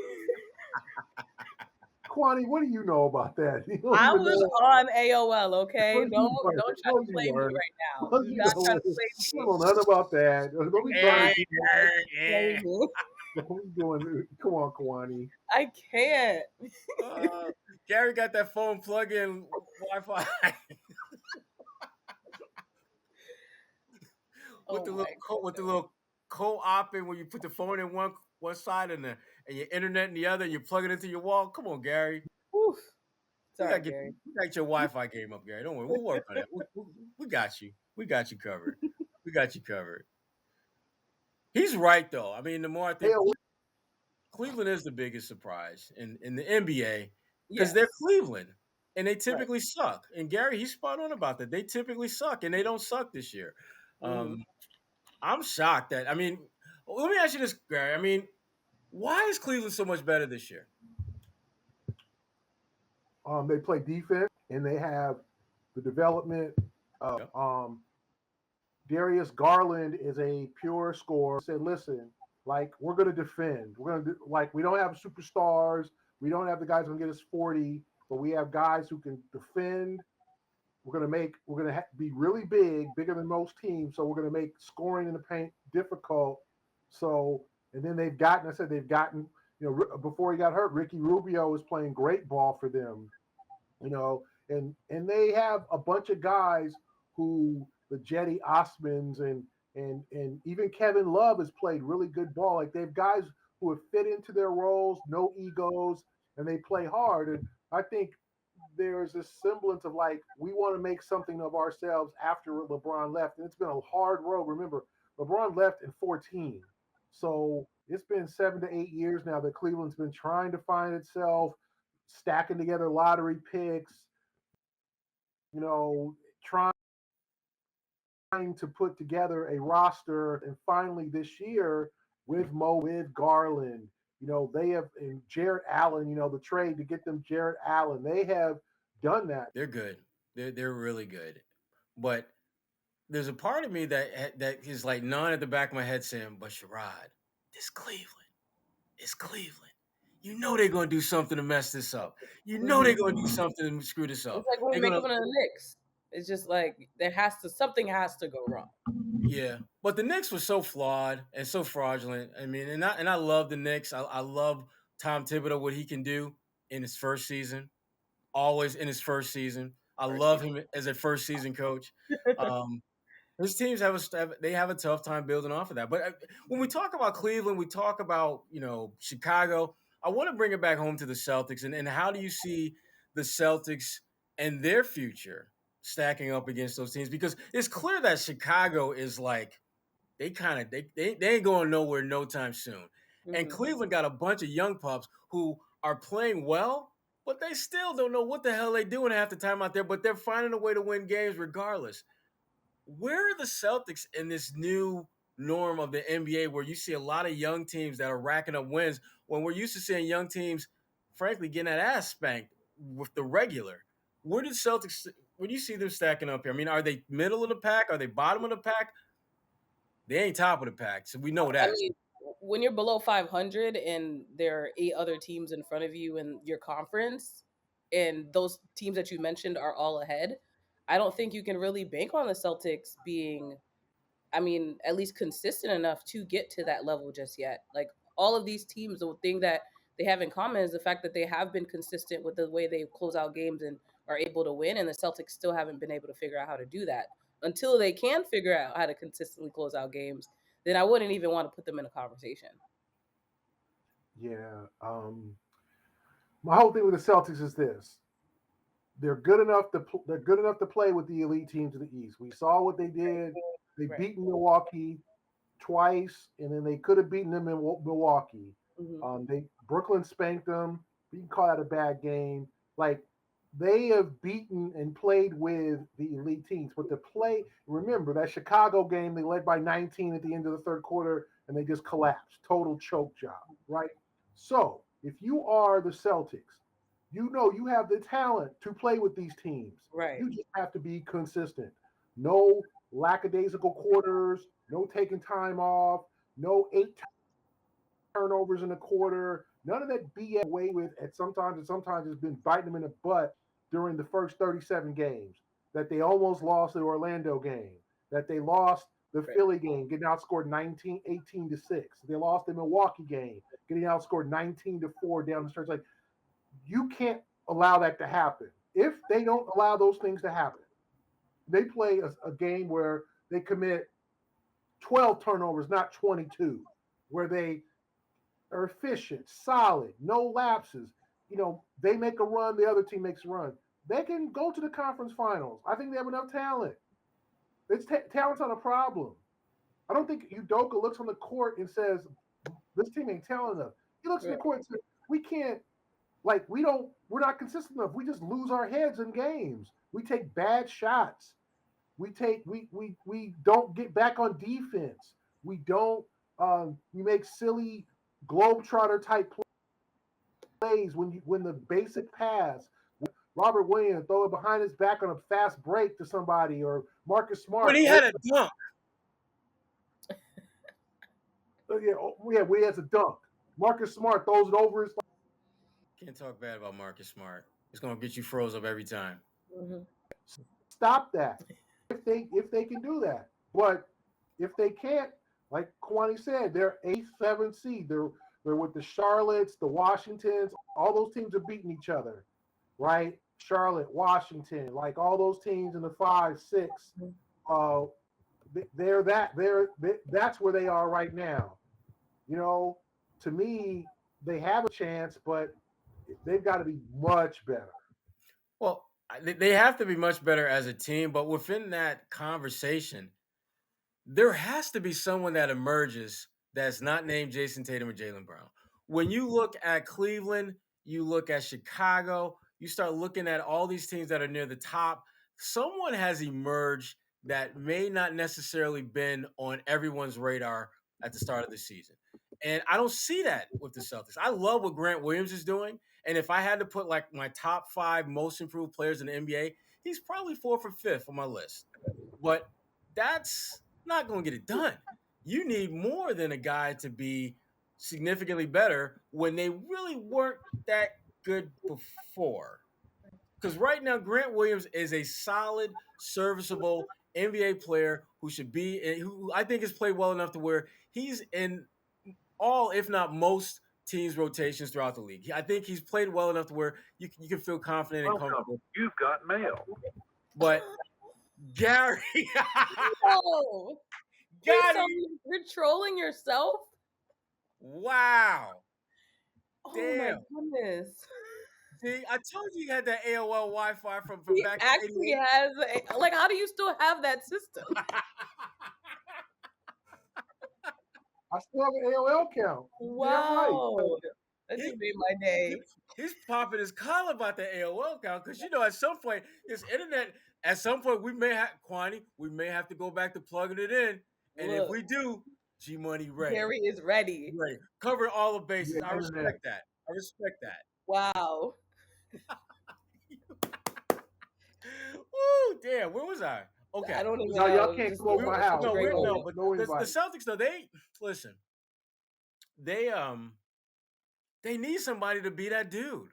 Speaker 2: Kwani, what do you know about that?
Speaker 3: I was on AOL, okay? Don't try to play me right now. Do not try to play me.
Speaker 2: You don't know nothing about that. Don't be trying to play me. Come on, Kwani.
Speaker 3: I can't.
Speaker 1: Gary got that phone plug-in Wi-Fi. with the little co-oping where you put the phone in one side and your internet in the other, and you plug it into your wall. Come on, Gary.
Speaker 3: Oof.
Speaker 1: Sorry, Gary. You got your Wi-Fi game up, Gary. Don't worry. We'll work on that. We got you. We got you covered. We got you covered. He's right, though. I mean, the more I think Cleveland is the biggest surprise in the NBA because they're Cleveland and they typically suck. And Gary, he's spot on about that. They typically suck, and they don't suck this year. I'm shocked that. I mean, let me ask you this, Gary. I mean, why is Cleveland so much better this year?
Speaker 2: They play defense, and they have the development of Darius Garland is a pure scorer. Said, listen, like we're going to defend. We're going to we don't have superstars. We don't have the guys who can get us 40, but we have guys who can defend. We're going to be really bigger than most teams. So we're going to make scoring in the paint difficult. So, and then they've gotten, before he got hurt, Ricky Rubio was playing great ball for them, and they have a bunch of guys who the Jetty Osmonds and even Kevin Love has played really good ball. Like they have guys who have fit into their roles, no egos, and they play hard. And I think there's this semblance of we want to make something of ourselves after LeBron left. And it's been a hard road. Remember, LeBron left in 2014. So it's been 7 to 8 years now that Cleveland's been trying to find itself, stacking together lottery picks, trying to put together a roster. And finally this year with Garland, they have, and Jarrett Allen, the trade to get them Jarrett Allen, they have done that.
Speaker 1: They're good. They're really good. But there's a part of me that is like gnawing at the back of my head saying, but Sherrod, this Cleveland. It's Cleveland. You know they're gonna do something to mess this up. You know they're gonna do
Speaker 3: Mhm.
Speaker 1: something to screw this
Speaker 3: It's
Speaker 1: up.
Speaker 3: like when we
Speaker 1: They're
Speaker 3: make
Speaker 1: gonna
Speaker 3: fun of the Knicks. It's just like something has to go wrong.
Speaker 1: yeah. But the Knicks was so flawed and so fraudulent. I mean, and I love the Knicks. I love Tom Thibodeau, what he can do in his first season. Always in his first season. I
Speaker 3: First
Speaker 1: love
Speaker 3: season.
Speaker 1: him as a first season coach. Um, His teams they have a tough time building off of that. But when we talk about Cleveland, we talk about Chicago. I want to bring it back home to the Celtics, and how do you see the Celtics and their future stacking up against those teams? Because it's clear that Chicago is like they ain't going nowhere no time soon, and
Speaker 3: Mhm.
Speaker 1: Cleveland got a bunch of young pups who are playing well, but they still don't know what the hell they doing half the time out there. But they're finding a way to win games regardless. Where are the Celtics in this new norm of the NBA where you see a lot of young teams that are racking up wins when we're used to seeing young teams, frankly, getting that ass spanked with the regular? Where do Celtics, where do you see them stacking up here? I mean, are they middle of the pack? Are they bottom of the pack? They ain't top of the pack, so we know
Speaker 3: I
Speaker 1: that.
Speaker 3: mean, when you're below 500 and there are 8 other teams in front of you in your conference, and those teams that you mentioned are all ahead, I don't think you can really bank on the Celtics being, I mean, at least consistent enough to get to that level just yet. Like all of these teams, the thing that they have in common is the fact that they have been consistent with the way they close out games and are able to win, and the Celtics still haven't been able to figure out how to do that. Until they can figure out how to consistently close out games, then I wouldn't even want to put them in a conversation.
Speaker 2: Yeah. My whole thing with the Celtics is this: they're good enough to play with the elite teams of the East. We saw what they did. They
Speaker 3: Right.
Speaker 2: beat Milwaukee twice, and then they could have beaten them in Milwaukee.
Speaker 3: Hmm.
Speaker 2: They Brooklyn spanked them. You can call that a bad game. Like they have beaten and played with the elite teams, but to play, remember that Chicago game, they led by 19 at the end of the third quarter, and they just collapsed. Total choke job, right? So if you are the Celtics, you know you have the talent to play with these teams.
Speaker 3: Right.
Speaker 2: You just have to be consistent. No lackadaisical quarters, no taking time off, no 8 turnovers in a quarter, none of that BS away with at sometimes and sometimes it's been biting them in the butt during the first 37 games. That they almost lost the Orlando game, that they lost the
Speaker 3: Right.
Speaker 2: Philly game, getting outscored 18 to 6. They lost the Milwaukee game, getting outscored 19 to 4 down the stretch. Like you can't allow that to happen. If they don't allow those things to happen, they play a game where they commit 12 turnovers, not 22, where they are efficient, solid, no lapses. They make a run, the other team makes a run. They can go to the conference finals. I think they have enough talent. Talent's not a problem. I don't think Udoka looks on the court and says, this team ain't talented enough. He looks on the
Speaker 3: Right.
Speaker 2: court and says, we can't, we're not consistent enough. We just lose our heads in games. We take bad shots. We don't get back on defense. We don't we make silly globetrotter type plays when the basic pass. Robert Williams throw it behind his back on a fast break to somebody, or Marcus
Speaker 1: When
Speaker 2: Smart.
Speaker 1: he had a dunk,
Speaker 2: Yeah, where he has a dunk. Marcus Smart throws it over his.
Speaker 1: can't talk bad about Marcus Smart. It's gonna get you froze up every time.
Speaker 3: Hmm.
Speaker 2: Stop that if they can do that. But if they can't, like Kwani said, they're eighth, seventh seed. They're with the Charlottes, the Washingtons. All those teams are beating each other, right? Charlotte, Washington, like all those teams in the 5, 6. Uh, that's where they are right now. To me, they have a chance, but they've got to be much better.
Speaker 1: Well, they have to be much better as a team, but within that conversation, there has to be someone that emerges that's not named Jayson Tatum or Jaylen Brown. When you look at Cleveland, you look at Chicago, you start looking at all these teams that are near the top, someone has emerged that may not necessarily been on everyone's radar at the start of the season. And I don't see that with the Celtics. I love what Grant Williams is doing. And if I had to put like my top 5 most improved players in the NBA, he's probably 4th or 5th on my list. But that's not going to get it done. You need more than a guy to be significantly better when they really weren't that good before. Because right now, Grant Williams is a solid, serviceable NBA player who should be, who I think has played well enough to where he's in all, if not most, teams' rotations throughout the league. I think he's played well enough to where you can feel confident and
Speaker 4: Welcome.
Speaker 1: comfortable.
Speaker 4: You've got mail.
Speaker 1: But Gary,
Speaker 3: No. Please
Speaker 1: got
Speaker 3: tell
Speaker 1: him.
Speaker 3: me you're trolling yourself.
Speaker 1: Wow.
Speaker 3: Oh my
Speaker 1: Damn.
Speaker 3: goodness.
Speaker 1: See, I told you you had that AOL Wi-Fi from
Speaker 3: He
Speaker 1: back
Speaker 3: actually
Speaker 1: in
Speaker 3: has like, how do you still have that system?
Speaker 1: 88.
Speaker 2: I still have an AOL account. Damn right.
Speaker 3: Wow. That
Speaker 1: He-
Speaker 3: just made my day.
Speaker 1: He's popping his collar about the AOL account because at some point this internet, at some point we may have we may have to go back to plugging it in, and if
Speaker 3: Look,
Speaker 1: we do, G Money ready,
Speaker 3: Gary is ready.
Speaker 1: ready, covering all the bases.
Speaker 2: Yeah,
Speaker 1: I
Speaker 2: internet.
Speaker 1: respect that. I respect that.
Speaker 3: Wow.
Speaker 1: Woo, damn, where was I? Okay,
Speaker 3: I don't even
Speaker 2: No,
Speaker 3: know.
Speaker 2: y'all can't
Speaker 3: Just
Speaker 2: come over
Speaker 3: a
Speaker 2: my house.
Speaker 1: no,
Speaker 3: great
Speaker 1: no,
Speaker 3: moment.
Speaker 1: but
Speaker 2: No
Speaker 1: the
Speaker 2: invite.
Speaker 1: Celtics, though, they listen. They need somebody to be that dude.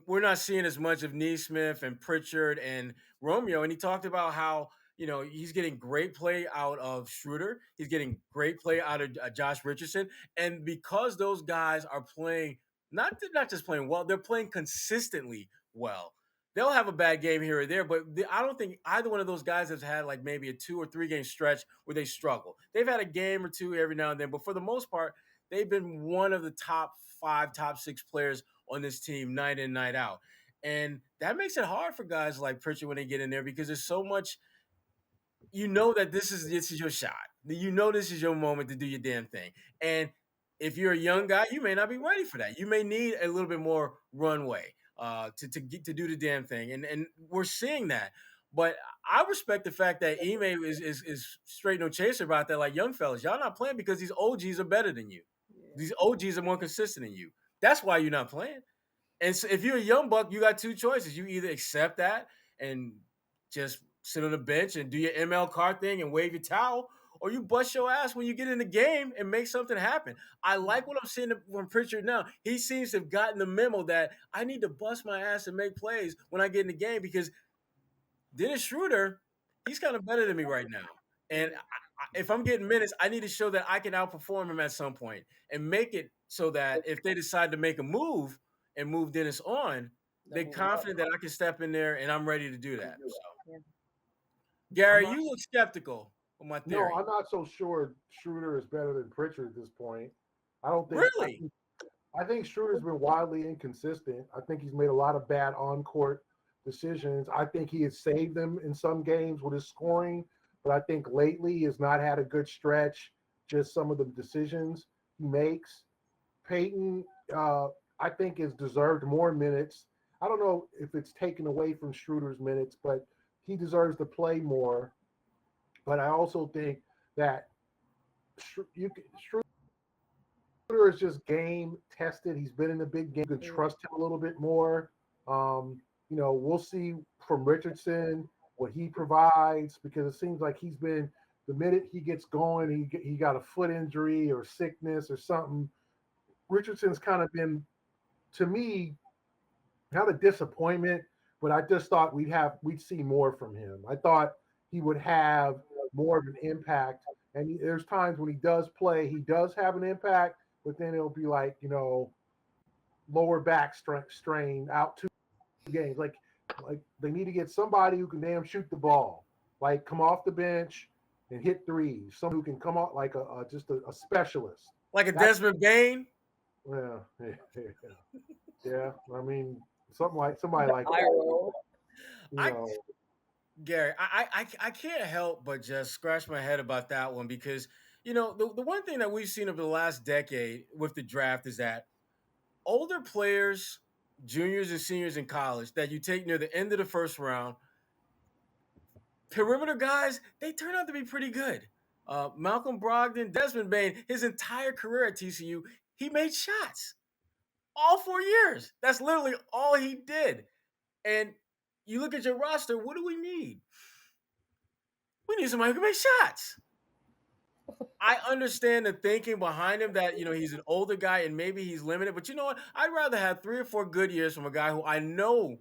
Speaker 1: We're not seeing as much of Neesmith and Pritchard and Romeo. And he talked about how, he's getting great play out of Schroeder. He's getting great play out of Josh Richardson. And because those guys are playing, not just playing well, they're playing consistently well. They'll have a bad game here or there, but I don't think either one of those guys has had like maybe a 2 or 3 game stretch where they struggle. They've had a game or two every now and then, but for the most part, they've been one of the top 5, top 6 players on this team night in, night out. And that makes it hard for guys like Pritchard when they get in there because there's so much, that this is your shot. This is your moment to do your damn thing. And if you're a young guy, you may not be ready for that. You may need a little bit more runway to do the damn thing. And we're seeing that. But I respect the fact that Ime is straight no chaser about that. Like, young fellas, y'all not playing because these OGs are better than you.
Speaker 3: Yeah.
Speaker 1: These OGs are more consistent than you. That's why you're not playing. And so if you're a young buck, you got 2 choices. You either accept that and just sit on the bench and do your ML card thing and wave your towel, or you bust your ass when you get in the game and make something happen. I like what I'm seeing from Pritchard now. He seems to have gotten the memo that I need to bust my ass and make plays when I get in the game because Dennis Schroeder, he's kind of better than me right now. And if I'm getting minutes, I need to show that I can outperform him at some point and make it so that if they decide to make a move and move Dennis on, they're confident that I can step in there and I'm ready to do that. So,
Speaker 3: Yeah.
Speaker 1: Gary, you look skeptical of my theory.
Speaker 2: No, I'm not so sure Schroeder is better than Pritchard at this point. I don't think.
Speaker 1: Really?
Speaker 2: I think Schroeder's been wildly inconsistent. I think he's made a lot of bad on-court decisions. I think he has saved them in some games with his scoring, but I think lately he has not had a good stretch. Just some of the decisions he makes. Peyton, I think, has deserved more minutes. I don't know if it's taken away from Schroeder's minutes, but he deserves to play more. But I also think that Schroeder is just game tested. He's been in the big game. You can trust him a little bit more. We'll see from Richardson what he provides because it seems like he's been the minute he gets going, he got a foot injury or sickness or something. Richardson's kind of been, to me, not a disappointment, but I just thought we'd see more from him. I thought he would have more of an impact. And there's times when he does play, he does have an impact, but then it'll be like, lower back strain out 2 games. Like they need to get somebody who can damn shoot the ball, like come off the bench and hit threes. Someone who can come out like just a specialist,
Speaker 1: like a Desmond Bain.
Speaker 2: Yeah. I mean, somebody like that.
Speaker 1: Gary, I can't help but just scratch my head about that one because the one thing that we've seen over the last decade with the draft is that older players, juniors and seniors in college that you take near the end of the first round, perimeter guys, they turn out to be pretty good. Malcolm Brogdon, Desmond Bain, his entire career at TCU, he made shots all 4 years. That's literally all he did. And you look at your roster, what do we need? we need somebody who can make shots. I understand the thinking behind him that, he's an older guy and maybe he's limited, but you know what? I'd rather have 3 or 4 good years from a guy who I know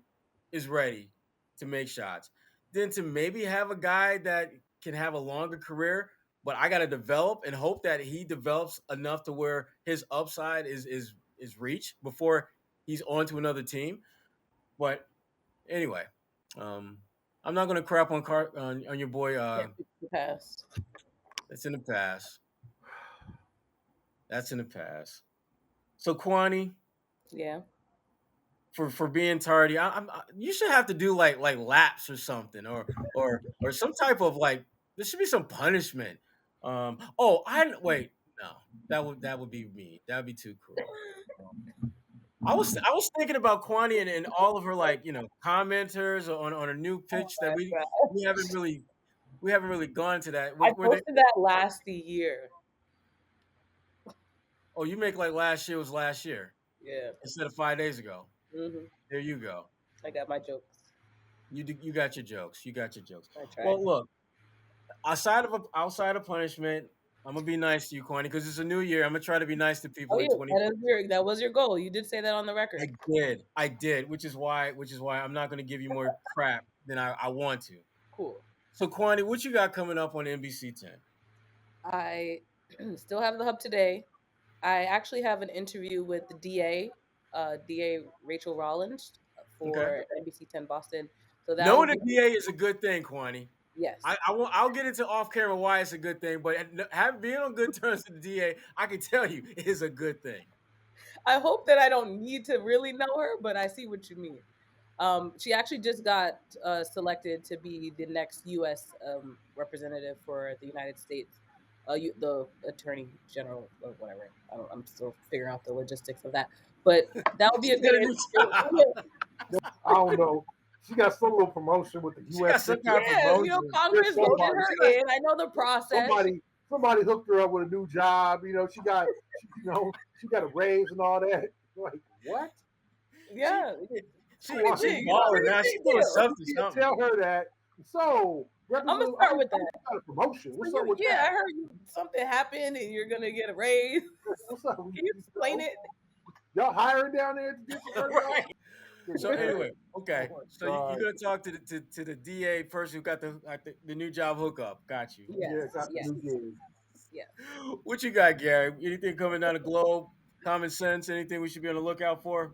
Speaker 1: is ready to make shots than to maybe have a guy that can have a longer career, but I got to develop and hope that he develops enough to where his upside is reached before he's on to another team. But anyway, I'm not going to crap on your boy.
Speaker 3: Yeah, the past.
Speaker 1: That's in the past. That's in the past. So Kwani,
Speaker 3: Yeah.
Speaker 1: for being tardy, you should have to do like laps or something, or some type of like there should be some punishment. I wait, no, that would be me. That would be too cruel. I was thinking about Kwani and all of her commenters on a new
Speaker 3: Oh
Speaker 1: pitch that
Speaker 3: my
Speaker 1: we
Speaker 3: God.
Speaker 1: we haven't really we haven't really gone to that.
Speaker 3: I
Speaker 1: Were they?
Speaker 3: posted that last year.
Speaker 1: Oh, you make like last year was last year
Speaker 3: Yeah.
Speaker 1: instead of 5 days ago.
Speaker 3: Hmm.
Speaker 1: There you go.
Speaker 3: I got my jokes.
Speaker 1: You got your jokes. You got your jokes.
Speaker 3: I tried.
Speaker 1: Well, look, outside of punishment, I'm gonna be nice to you, Kwani, because it's a new year. I'm gonna try to be nice to people
Speaker 3: Oh
Speaker 1: in
Speaker 3: yeah,
Speaker 1: 20.
Speaker 3: that was your goal. You did say that on the record.
Speaker 1: I did, which is why I'm not gonna give you more crap than I want to.
Speaker 3: Cool.
Speaker 1: So, Kwani, what you got coming up on NBC 10?
Speaker 3: I still have the hub today. I actually have an interview with the DA Rachel Rollins
Speaker 1: Okay.
Speaker 3: for NBC 10 Boston. So that will
Speaker 1: Knowing a
Speaker 3: be
Speaker 1: DA is a good thing, Kwani.
Speaker 3: yes.
Speaker 1: I'll get into off camera why it's a good thing, but being on good terms with the DA, I can tell you it is a good thing.
Speaker 3: I hope that I don't need to really know her, but I see what you mean. She actually just got selected to be the next U.S. Representative for the United States, the Attorney General or whatever. I'm still figuring out the logistics of that, but that would be a good interview.
Speaker 2: I don't know. She got some little promotion with the
Speaker 1: She
Speaker 2: U.S.
Speaker 1: got some kind of
Speaker 3: Yeah,
Speaker 1: promotion.
Speaker 3: Congress voted her in. I know the process.
Speaker 2: Somebody hooked her up with a new job. She got a raise and all that. Like what?
Speaker 3: Yeah.
Speaker 1: She's balling now. She's doing something.
Speaker 2: Tell her that. So
Speaker 3: I'm gonna start with that.
Speaker 2: Got a promotion. What's up with
Speaker 3: that?
Speaker 2: that?
Speaker 3: I heard something happened and you're gonna get a raise.
Speaker 2: What's up?
Speaker 3: Can you explain it?
Speaker 2: Y'all hiring down there to do some
Speaker 1: right. So anyway, okay. So you're gonna talk to the DA person who got the new job hookup. Got you.
Speaker 3: Yes.
Speaker 1: What you got, Gary? Anything coming down the globe? Common sense? Anything we should be on the lookout for?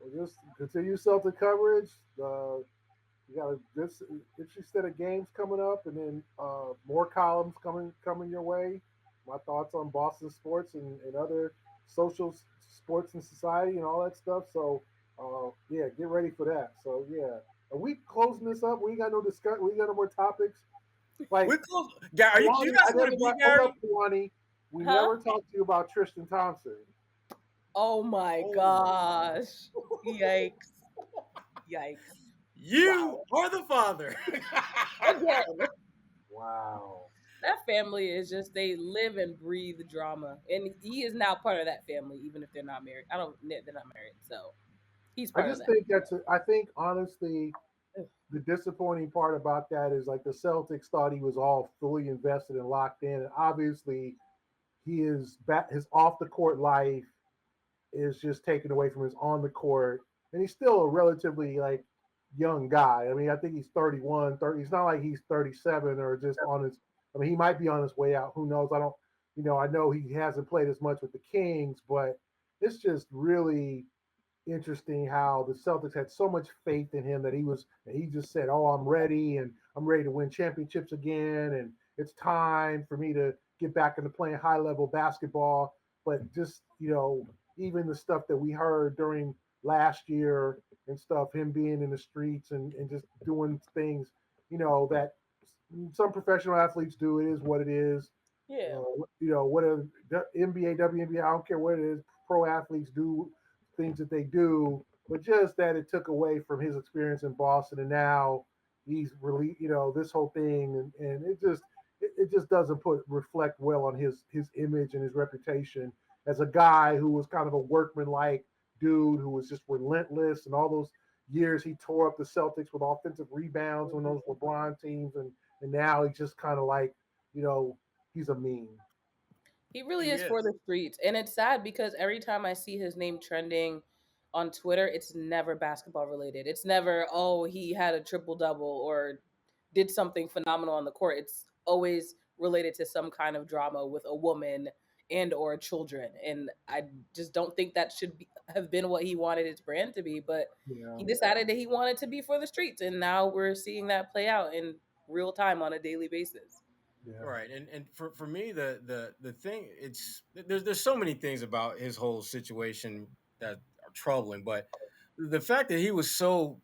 Speaker 2: Well, just continue Celtic coverage. You got this interesting set of games coming up, and then more columns coming your way. My thoughts on Boston sports and other social sports and society and all that stuff. So get ready for that. So yeah, are we closing this up? We ain't got no discuss. We ain't got no more topics. Like
Speaker 1: we're close. Gary, you guys want to be Gary?
Speaker 2: We never talked to you about Tristan Thompson.
Speaker 3: Oh my gosh! Yikes! Yikes!
Speaker 1: You are the father.
Speaker 3: Again.
Speaker 2: Wow.
Speaker 3: That family is just, they live and breathe drama. And he is now part of that family, even if they're not married. They're not married. So he's part of that.
Speaker 2: I think honestly, the disappointing part about that is like the Celtics thought he was all fully invested and locked in. And obviously his off the court life is just taken away from his on the court. And he's still a relatively young guy. I mean, I think he's 31, 30. It's not like he's 37 or just on his, I mean, he might be on his way out. Who knows? I know he hasn't played as much with the Kings, but it's just really interesting how the Celtics had so much faith in him that he just said, "Oh, I'm ready and I'm ready to win championships again. And it's time for me to get back into playing high level basketball." But just, even the stuff that we heard during last year and stuff, him being in the streets and just doing things, that some professional athletes do. It is what it is.
Speaker 3: Yeah.
Speaker 2: Whatever NBA, WNBA, I don't care what it is. Pro athletes do things that they do, but just that it took away from his experience in Boston, and now he's really, this whole thing, and it just doesn't reflect well on his image and his reputation as a guy who was kind of a workman-like dude who was just relentless and all those, years he tore up the Celtics with offensive rebounds on those LeBron teams, and now he's just kind of like, you know, he's a meme.
Speaker 3: He really
Speaker 1: He
Speaker 3: is for
Speaker 1: is.
Speaker 3: the streets. And it's sad because every time I see his name trending on Twitter, it's never basketball related. It's never, oh, he had a triple double or did something phenomenal on the court. It's always related to some kind of drama with a woman and or children. And I just don't think that should have been what he wanted his brand to be, but
Speaker 2: Yeah,
Speaker 3: he decided that he wanted to be for the streets, and now we're seeing that play out in real time on a daily basis.
Speaker 2: yeah,
Speaker 1: Right, and for me, the thing, it's there's so many things about his whole situation that are troubling, but the fact that he was so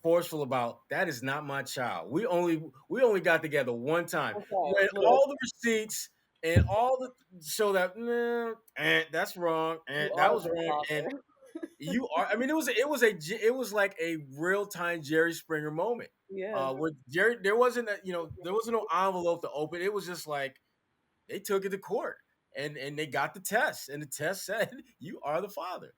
Speaker 1: forceful about that is not my child. We only got together one time
Speaker 3: Okay,
Speaker 1: when
Speaker 3: look,
Speaker 1: all the receipts and all the show that nah, that's wrong,
Speaker 3: you
Speaker 1: that
Speaker 3: are
Speaker 1: was
Speaker 3: the
Speaker 1: wrong, and
Speaker 3: father.
Speaker 1: you are. I mean, it was like a real time Jerry Springer moment.
Speaker 3: Yeah.
Speaker 1: Where Jerry, there wasn't no envelope to open. It was just like they took it to court and they got the test, and the test said you are the father.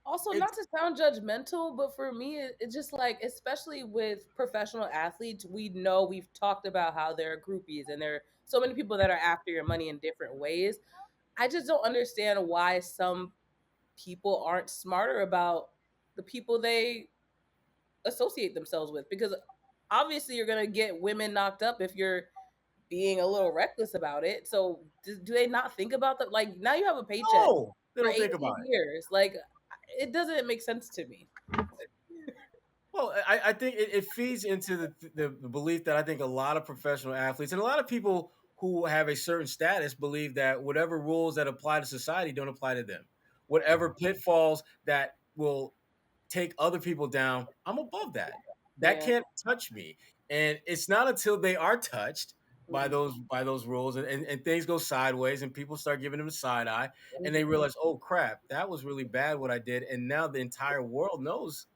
Speaker 3: Also, not
Speaker 1: It's
Speaker 3: to sound judgmental, but for me, it's just like, especially with professional athletes, we know we've talked about how there are groupies and there are so many people that are after your money in different ways. I just don't understand why some people aren't smarter about the people they associate themselves with, because obviously you're going to get women knocked up if you're being a little reckless about it. So do they not think about that? Like, now you have a paycheck
Speaker 1: no, they
Speaker 3: for
Speaker 1: don't think
Speaker 3: 18
Speaker 1: about it.
Speaker 3: years. Like, it doesn't make sense to me.
Speaker 1: Well, I think it feeds into the belief that I think a lot of professional athletes and a lot of people who have a certain status believe that whatever rules that apply to society don't apply to them. Whatever pitfalls that will take other people down, I'm above that. That
Speaker 3: Yeah.
Speaker 1: can't touch me. And it's not until they are touched by
Speaker 3: Mhm.
Speaker 1: those rules and things go sideways and people start giving them a side eye and they
Speaker 3: Mhm.
Speaker 1: realize, oh crap, that was really bad what I did. And now the entire world knows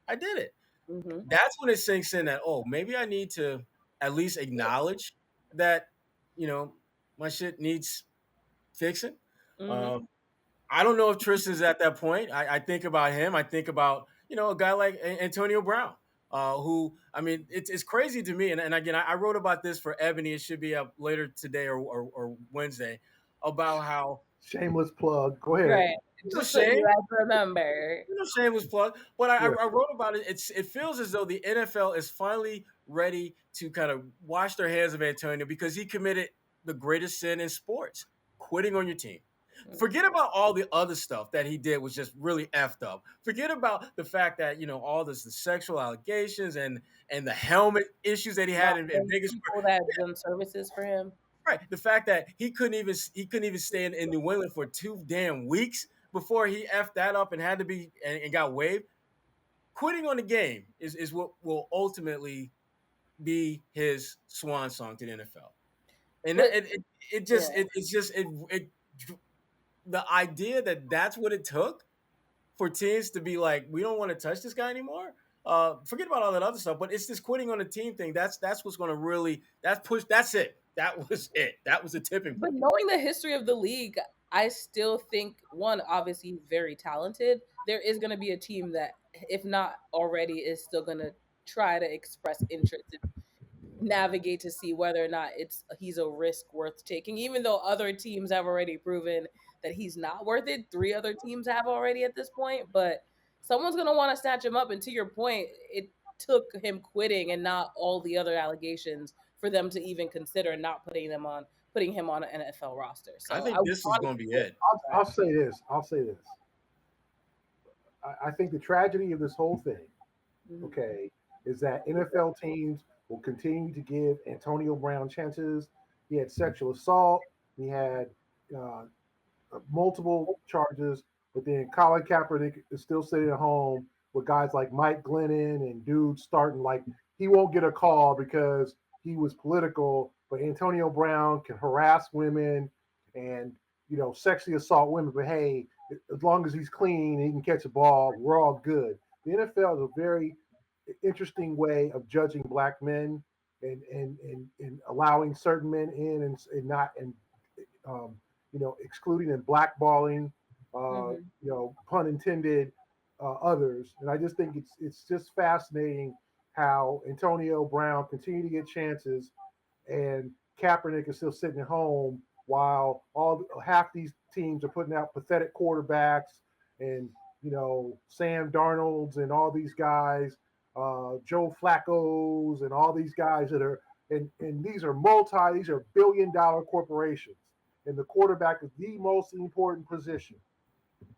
Speaker 1: I did it.
Speaker 3: Mhm.
Speaker 1: That's when it sinks in that, oh, maybe I need to at least acknowledge that, you know, my shit needs fixing.
Speaker 3: Mhm.
Speaker 1: Um, I don't know if Tristan's at that point. I think about him. I think about, a guy like Antonio Brown, who, I mean, it's crazy to me. And again, I wrote about this for Ebony. It should be up later today or Wednesday about how
Speaker 2: shameless plug. Go ahead.
Speaker 3: Right.
Speaker 1: it's a
Speaker 3: Just so you
Speaker 1: shame.
Speaker 3: guys remember.
Speaker 1: Shameless plug, but I,
Speaker 2: Yeah,
Speaker 1: I wrote about it. It feels as though the NFL is finally ready to kind of wash their hands of Antonio because he committed the greatest sin in sports, quitting on your team. Forget about all the other stuff that he did was just really effed up. Forget about the fact that all this the sexual allegations and the helmet issues that he
Speaker 3: Not
Speaker 1: had in
Speaker 3: those
Speaker 1: Vegas.
Speaker 3: people that have done services for him.
Speaker 1: Right. The fact that he couldn't even stay in New England for 2 damn weeks before he effed that up and had to be and got waived. Quitting on the game is what will ultimately be his swan song to the NFL. And
Speaker 3: But
Speaker 1: it
Speaker 3: yeah.
Speaker 1: just it's just it the idea that that's what it took for teams to be like, we don't want to touch this guy anymore. Forget about all that other stuff, but it's this quitting on the team thing. That's what's going to really That's it. That was it. That was a tipping
Speaker 3: But
Speaker 1: point.
Speaker 3: knowing the history of the league, I still think, one, obviously he's very talented. There is going to be a team that, if not already, is still going to try to express interest, navigate to see whether or not he's a risk worth taking, even though other teams have already proven that he's not worth it. Three other teams have already at this point, but someone's going to want to snatch him up. And to your point, it took him quitting and not all the other allegations for them to even consider not putting him on an NFL roster.
Speaker 1: I
Speaker 3: So I
Speaker 1: think this is
Speaker 3: want
Speaker 1: going to be
Speaker 3: to
Speaker 1: it.
Speaker 2: I'll say this. I'll say this. I think the tragedy of this whole thing,
Speaker 3: Mhm.
Speaker 2: okay, is that NFL teams will continue to give Antonio Brown chances. He had sexual assault. He had uh, multiple charges, but then Colin Kaepernick is still sitting at home with guys like Mike Glennon and dudes starting like he won't get a call because he was political, but Antonio Brown can harass women and sexually assault women. But hey, as long as he's clean and he can catch a ball, we're all good. The NFL is a very interesting way of judging black men and allowing certain men in and not and excluding and blackballing,
Speaker 3: Mhm.
Speaker 2: pun intended, others. And I just think it's just fascinating how Antonio Brown continue to get chances, and Kaepernick is still sitting at home while all half these teams are putting out pathetic quarterbacks, and Sam Darnold's and all these guys, Joe Flacco's and all these guys that are, and these are billion-dollar corporations, and the quarterback is the most important position.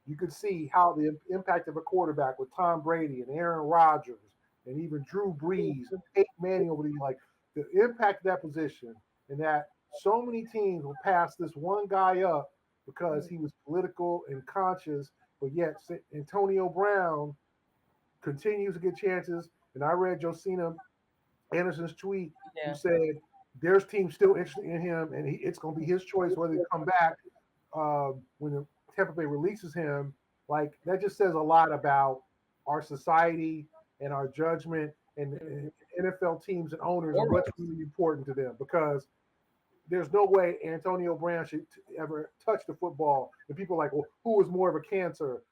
Speaker 2: You could see how the impact of a quarterback with Tom Brady and Aaron Rodgers and even Drew Brees and Peyton Manning over the, like, the impact of that position, and that so many teams will pass this one guy up because he was political and conscious, but yet Antonio Brown continues to get chances. And I read Josina Anderson's tweet who
Speaker 3: Yeah.
Speaker 2: said there's teams still interested in him, and it's going to be his choice whether to come back when the Tampa Bay releases him. Like, that just says a lot about our society and our judgment and NFL teams and owners and what's really important to them, because there's no way Antonio Brown should ever touch the football. And people are like, well, who was more of a cancer?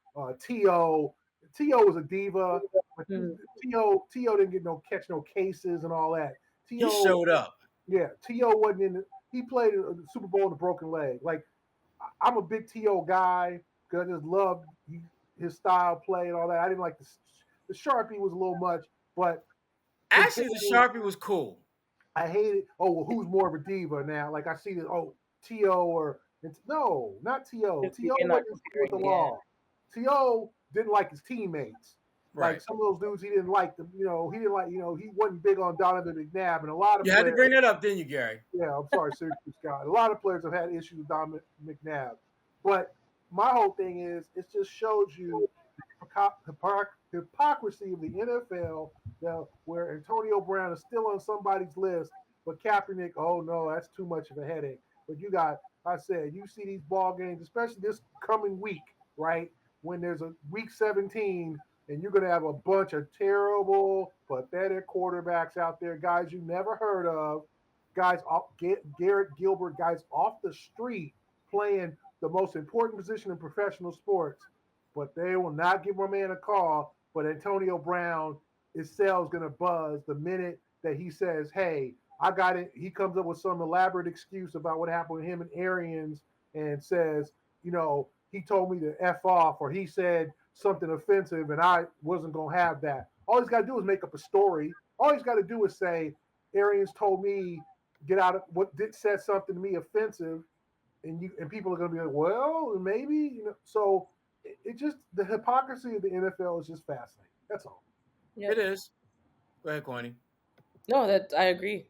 Speaker 2: T.O. T.O. was a diva, but
Speaker 3: Mhm.
Speaker 2: T.O. didn't get no cases and all that.
Speaker 1: He
Speaker 2: T.O.
Speaker 1: showed up.
Speaker 2: Yeah, T.O. wasn't in. He played in the Super Bowl with a broken leg. Like, I'm a big T.O. guy because I just loved his style play and all that. I didn't like the Sharpie was a little much, but
Speaker 1: Actually, the
Speaker 2: comparing,
Speaker 1: Sharpie was cool.
Speaker 2: I hated. Oh, well, who's more of a diva now? Like, I see this. Oh, T.O. or no, not T.O. T.O.
Speaker 3: You're not
Speaker 2: wasn't with the
Speaker 3: comparing, yeah.
Speaker 2: law. T.O. didn't like his teammates. Like,
Speaker 1: Right.
Speaker 2: some of those dudes, he didn't like them. He didn't like. He wasn't big on Donovan McNabb, and a lot of
Speaker 1: You had to
Speaker 2: players.
Speaker 1: bring that up, didn't you, Gary?
Speaker 2: Yeah, I'm sorry, Syracuse guy. A lot of players have had issues with Donovan McNabb, but my whole thing is it just shows you hypocrisy of the NFL, where Antonio Brown is still on somebody's list, but Kaepernick, oh no, that's too much of a headache. But I said, you see these ball games, especially this coming week, right? When there's a week 17, and you're going to have a bunch of terrible, pathetic quarterbacks out there, guys you never heard of, guys off Garrett Gilbert, guys off the street playing the most important position in professional sports, but they will not give my man a call. But Antonio Brown, his cell's gonna buzz the minute that he says, "Hey, I got it." He comes up with some elaborate excuse about what happened with him and Arians, and says, he told me to f off, or he said something offensive, and I wasn't gonna have that. All he's got to do is make up a story. All he's got to do is say, Arians told me get out of what did said something to me offensive, and people are going to be like, well, maybe. So it just, the hypocrisy of the NFL is just fascinating. That's all.
Speaker 3: Yep.
Speaker 1: It is. Go ahead, Kwani.
Speaker 3: No, that I agree.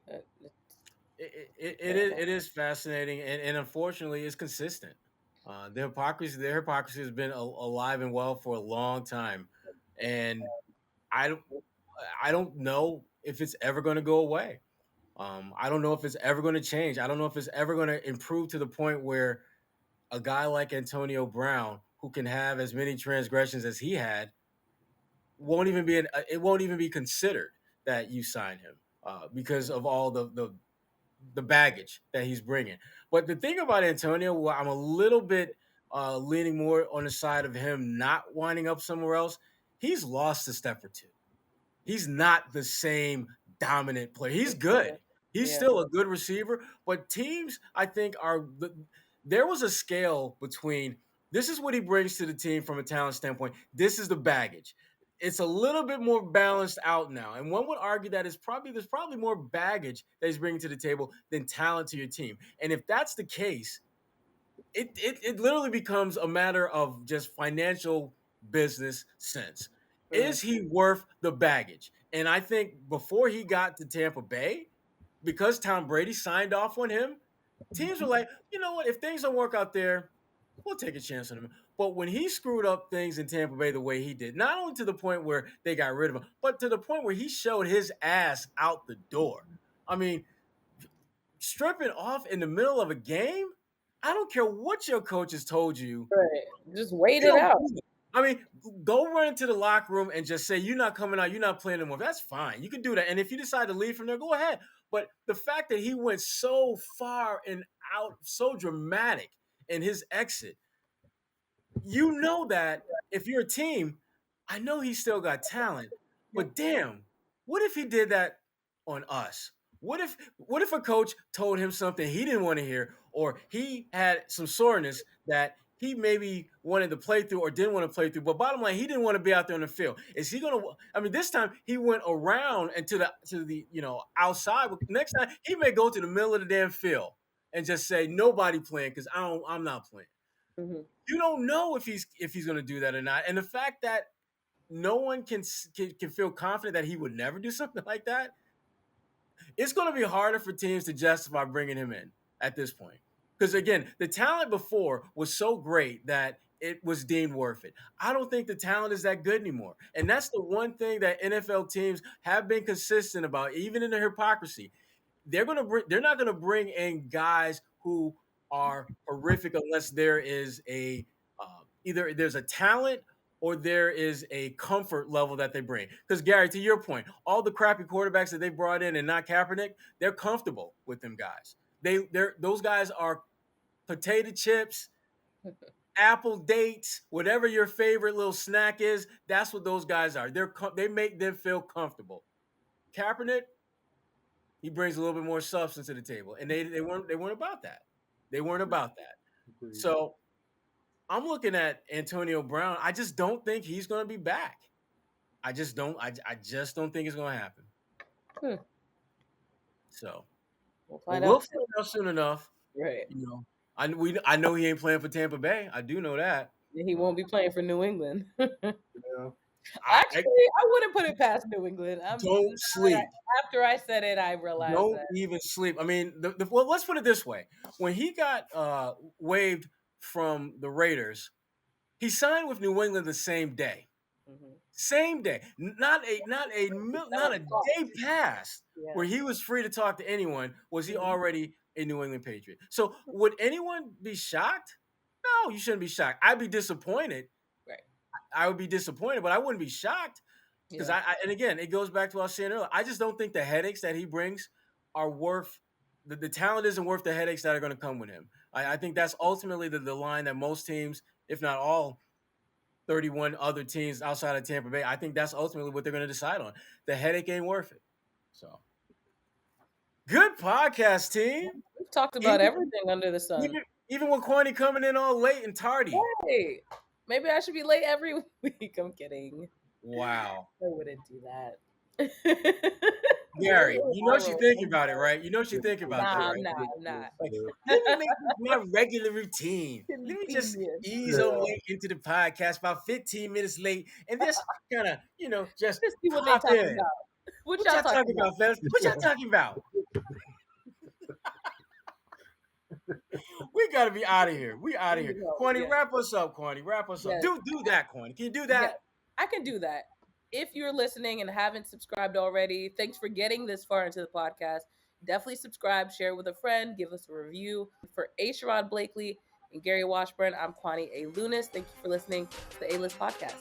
Speaker 1: It is fascinating, and unfortunately, it's consistent. Their hypocrisy has been alive and well for a long time, and I don't I don't know if it's ever going to go away. I don't know if it's ever going to change. I don't know if it's ever going to improve to the point where a guy like Antonio Brown, who can have as many transgressions as he had, it won't even be considered that you sign him because of all the baggage that he's bringing. But the thing about Antonio, well, I'm a little bit leaning more on the side of him not winding up somewhere else. He's lost a step or two. He's not the same dominant player. He's good. He's
Speaker 3: Yeah.
Speaker 1: still a good receiver, but teams, I think, there was a scale between this is what he brings to the team from a talent standpoint. This is the baggage. It's a little bit more balanced out now, and one would argue that there's probably more baggage that he's bringing to the table than talent to your team. And if that's the case, it literally becomes a matter of just financial business sense. Is he worth the baggage? And I think before he got to Tampa Bay, because Tom Brady signed off on him, teams were like, you know what? If things don't work out there, we'll take a chance on him. But when he screwed up things in Tampa Bay the way he did, not only to the point where they got rid of him, but to the point where he showed his ass out the door. I mean, stripping off in the middle of a game, I don't care what your coach has told you.
Speaker 3: Right. Just wait
Speaker 1: You
Speaker 3: it
Speaker 1: don't
Speaker 3: out.
Speaker 1: do it. I mean, go run into the locker room and just say, you're not coming out, you're not playing anymore. That's fine. You can do that. And if you decide to leave from there, go ahead. But the fact that he went so far and out, so dramatic in his exit, you know that if you're a team, I know he's still got talent,
Speaker 3: Yeah.
Speaker 1: but damn, what if he did that on us? What if a coach told him something he didn't want to hear, or he had some soreness that he maybe wanted to play through or didn't want to play through, but bottom line, he didn't want to be out there on the field. Is he gonna? I mean, this time he went around and to the outside. Next time he may go to the middle of the damn field and just say nobody playing because I'm not playing.
Speaker 3: Mm-hmm.
Speaker 1: You don't know if he's going to do that or not, and the fact that no one can feel confident that he would never do something like that, it's going to be harder for teams to justify bringing him in at this point. Because again, the talent before was so great that it was deemed worth it. I don't think the talent is that good anymore. And that's the one thing that NFL teams have been consistent about, even in their hypocrisy. They're not gonna bring in guys who are horrific unless there is either there's a talent or there is a comfort level that they bring. Because Gary, to your point, all the crappy quarterbacks that they brought in and not Kaepernick, they're comfortable with them guys. Those guys are potato chips, apple dates, whatever your favorite little snack is. That's what those guys are. They make them feel comfortable. Kaepernick, he brings a little bit more substance to the table, and they weren't about that. They weren't about that.
Speaker 2: Agreed.
Speaker 1: So I'm looking at Antonio Brown. I just don't think he's going to be back. I just don't. I just don't think it's going to happen. So,
Speaker 3: We'll
Speaker 1: but
Speaker 3: find
Speaker 1: we'll
Speaker 3: out.
Speaker 1: find out soon enough.
Speaker 3: Right.
Speaker 1: I know he ain't playing for Tampa Bay. I do know that.
Speaker 3: And he won't be playing for New England.
Speaker 2: Yeah.
Speaker 3: Actually, I wouldn't put it past New England.
Speaker 1: Don't sleep.
Speaker 3: After I said it, I realized
Speaker 1: Don't
Speaker 3: that.
Speaker 1: even sleep. I mean, well, let's put it this way: when he got waived from the Raiders, he signed with New England the same day.
Speaker 3: Mm-hmm.
Speaker 1: Same day, not a day passed where he was free to talk to anyone. Was he already a New England Patriot? So would anyone be shocked? No, you shouldn't be shocked. I'd be disappointed.
Speaker 3: Right.
Speaker 1: I would be disappointed, but I wouldn't be shocked because and again, it goes back to what I was saying earlier. I just don't think the headaches that he brings are worth the talent isn't worth the headaches that are going to come with him. I think that's ultimately the line that most teams, if not all 31 other teams outside of Tampa Bay, I think that's ultimately what they're going to decide on. The headache ain't worth it. So, good podcast, team.
Speaker 3: We've talked about everything under the sun.
Speaker 1: Even when Kwani coming in all late and tardy.
Speaker 3: Hey, maybe I should be late every week. I'm kidding.
Speaker 1: Wow.
Speaker 3: I wouldn't do that.
Speaker 1: Gary, you know she thinking about it, right? You know she thinking about that, right?
Speaker 3: I'm not.
Speaker 1: Like, let me make my regular routine. Let me just ease on late into the podcast, about 15 minutes late, and just kind of, just
Speaker 3: see what
Speaker 1: pop
Speaker 3: they talking
Speaker 1: in.
Speaker 3: about.
Speaker 1: What y'all talking about, fellas? What y'all talking about? We gotta be out of here. We out of here. Kwani, wrap us up, Kwani. Wrap us up. Do that, Kwani. Can you do that?
Speaker 3: Yes, I can do that. If you're listening and haven't subscribed already, thanks for getting this far into the podcast. Definitely subscribe, share it with a friend, give us a review. For Sherrod Blakely and Gary Washburn, I'm Kwani A. Lunis. Thank you for listening to the A-List Podcast.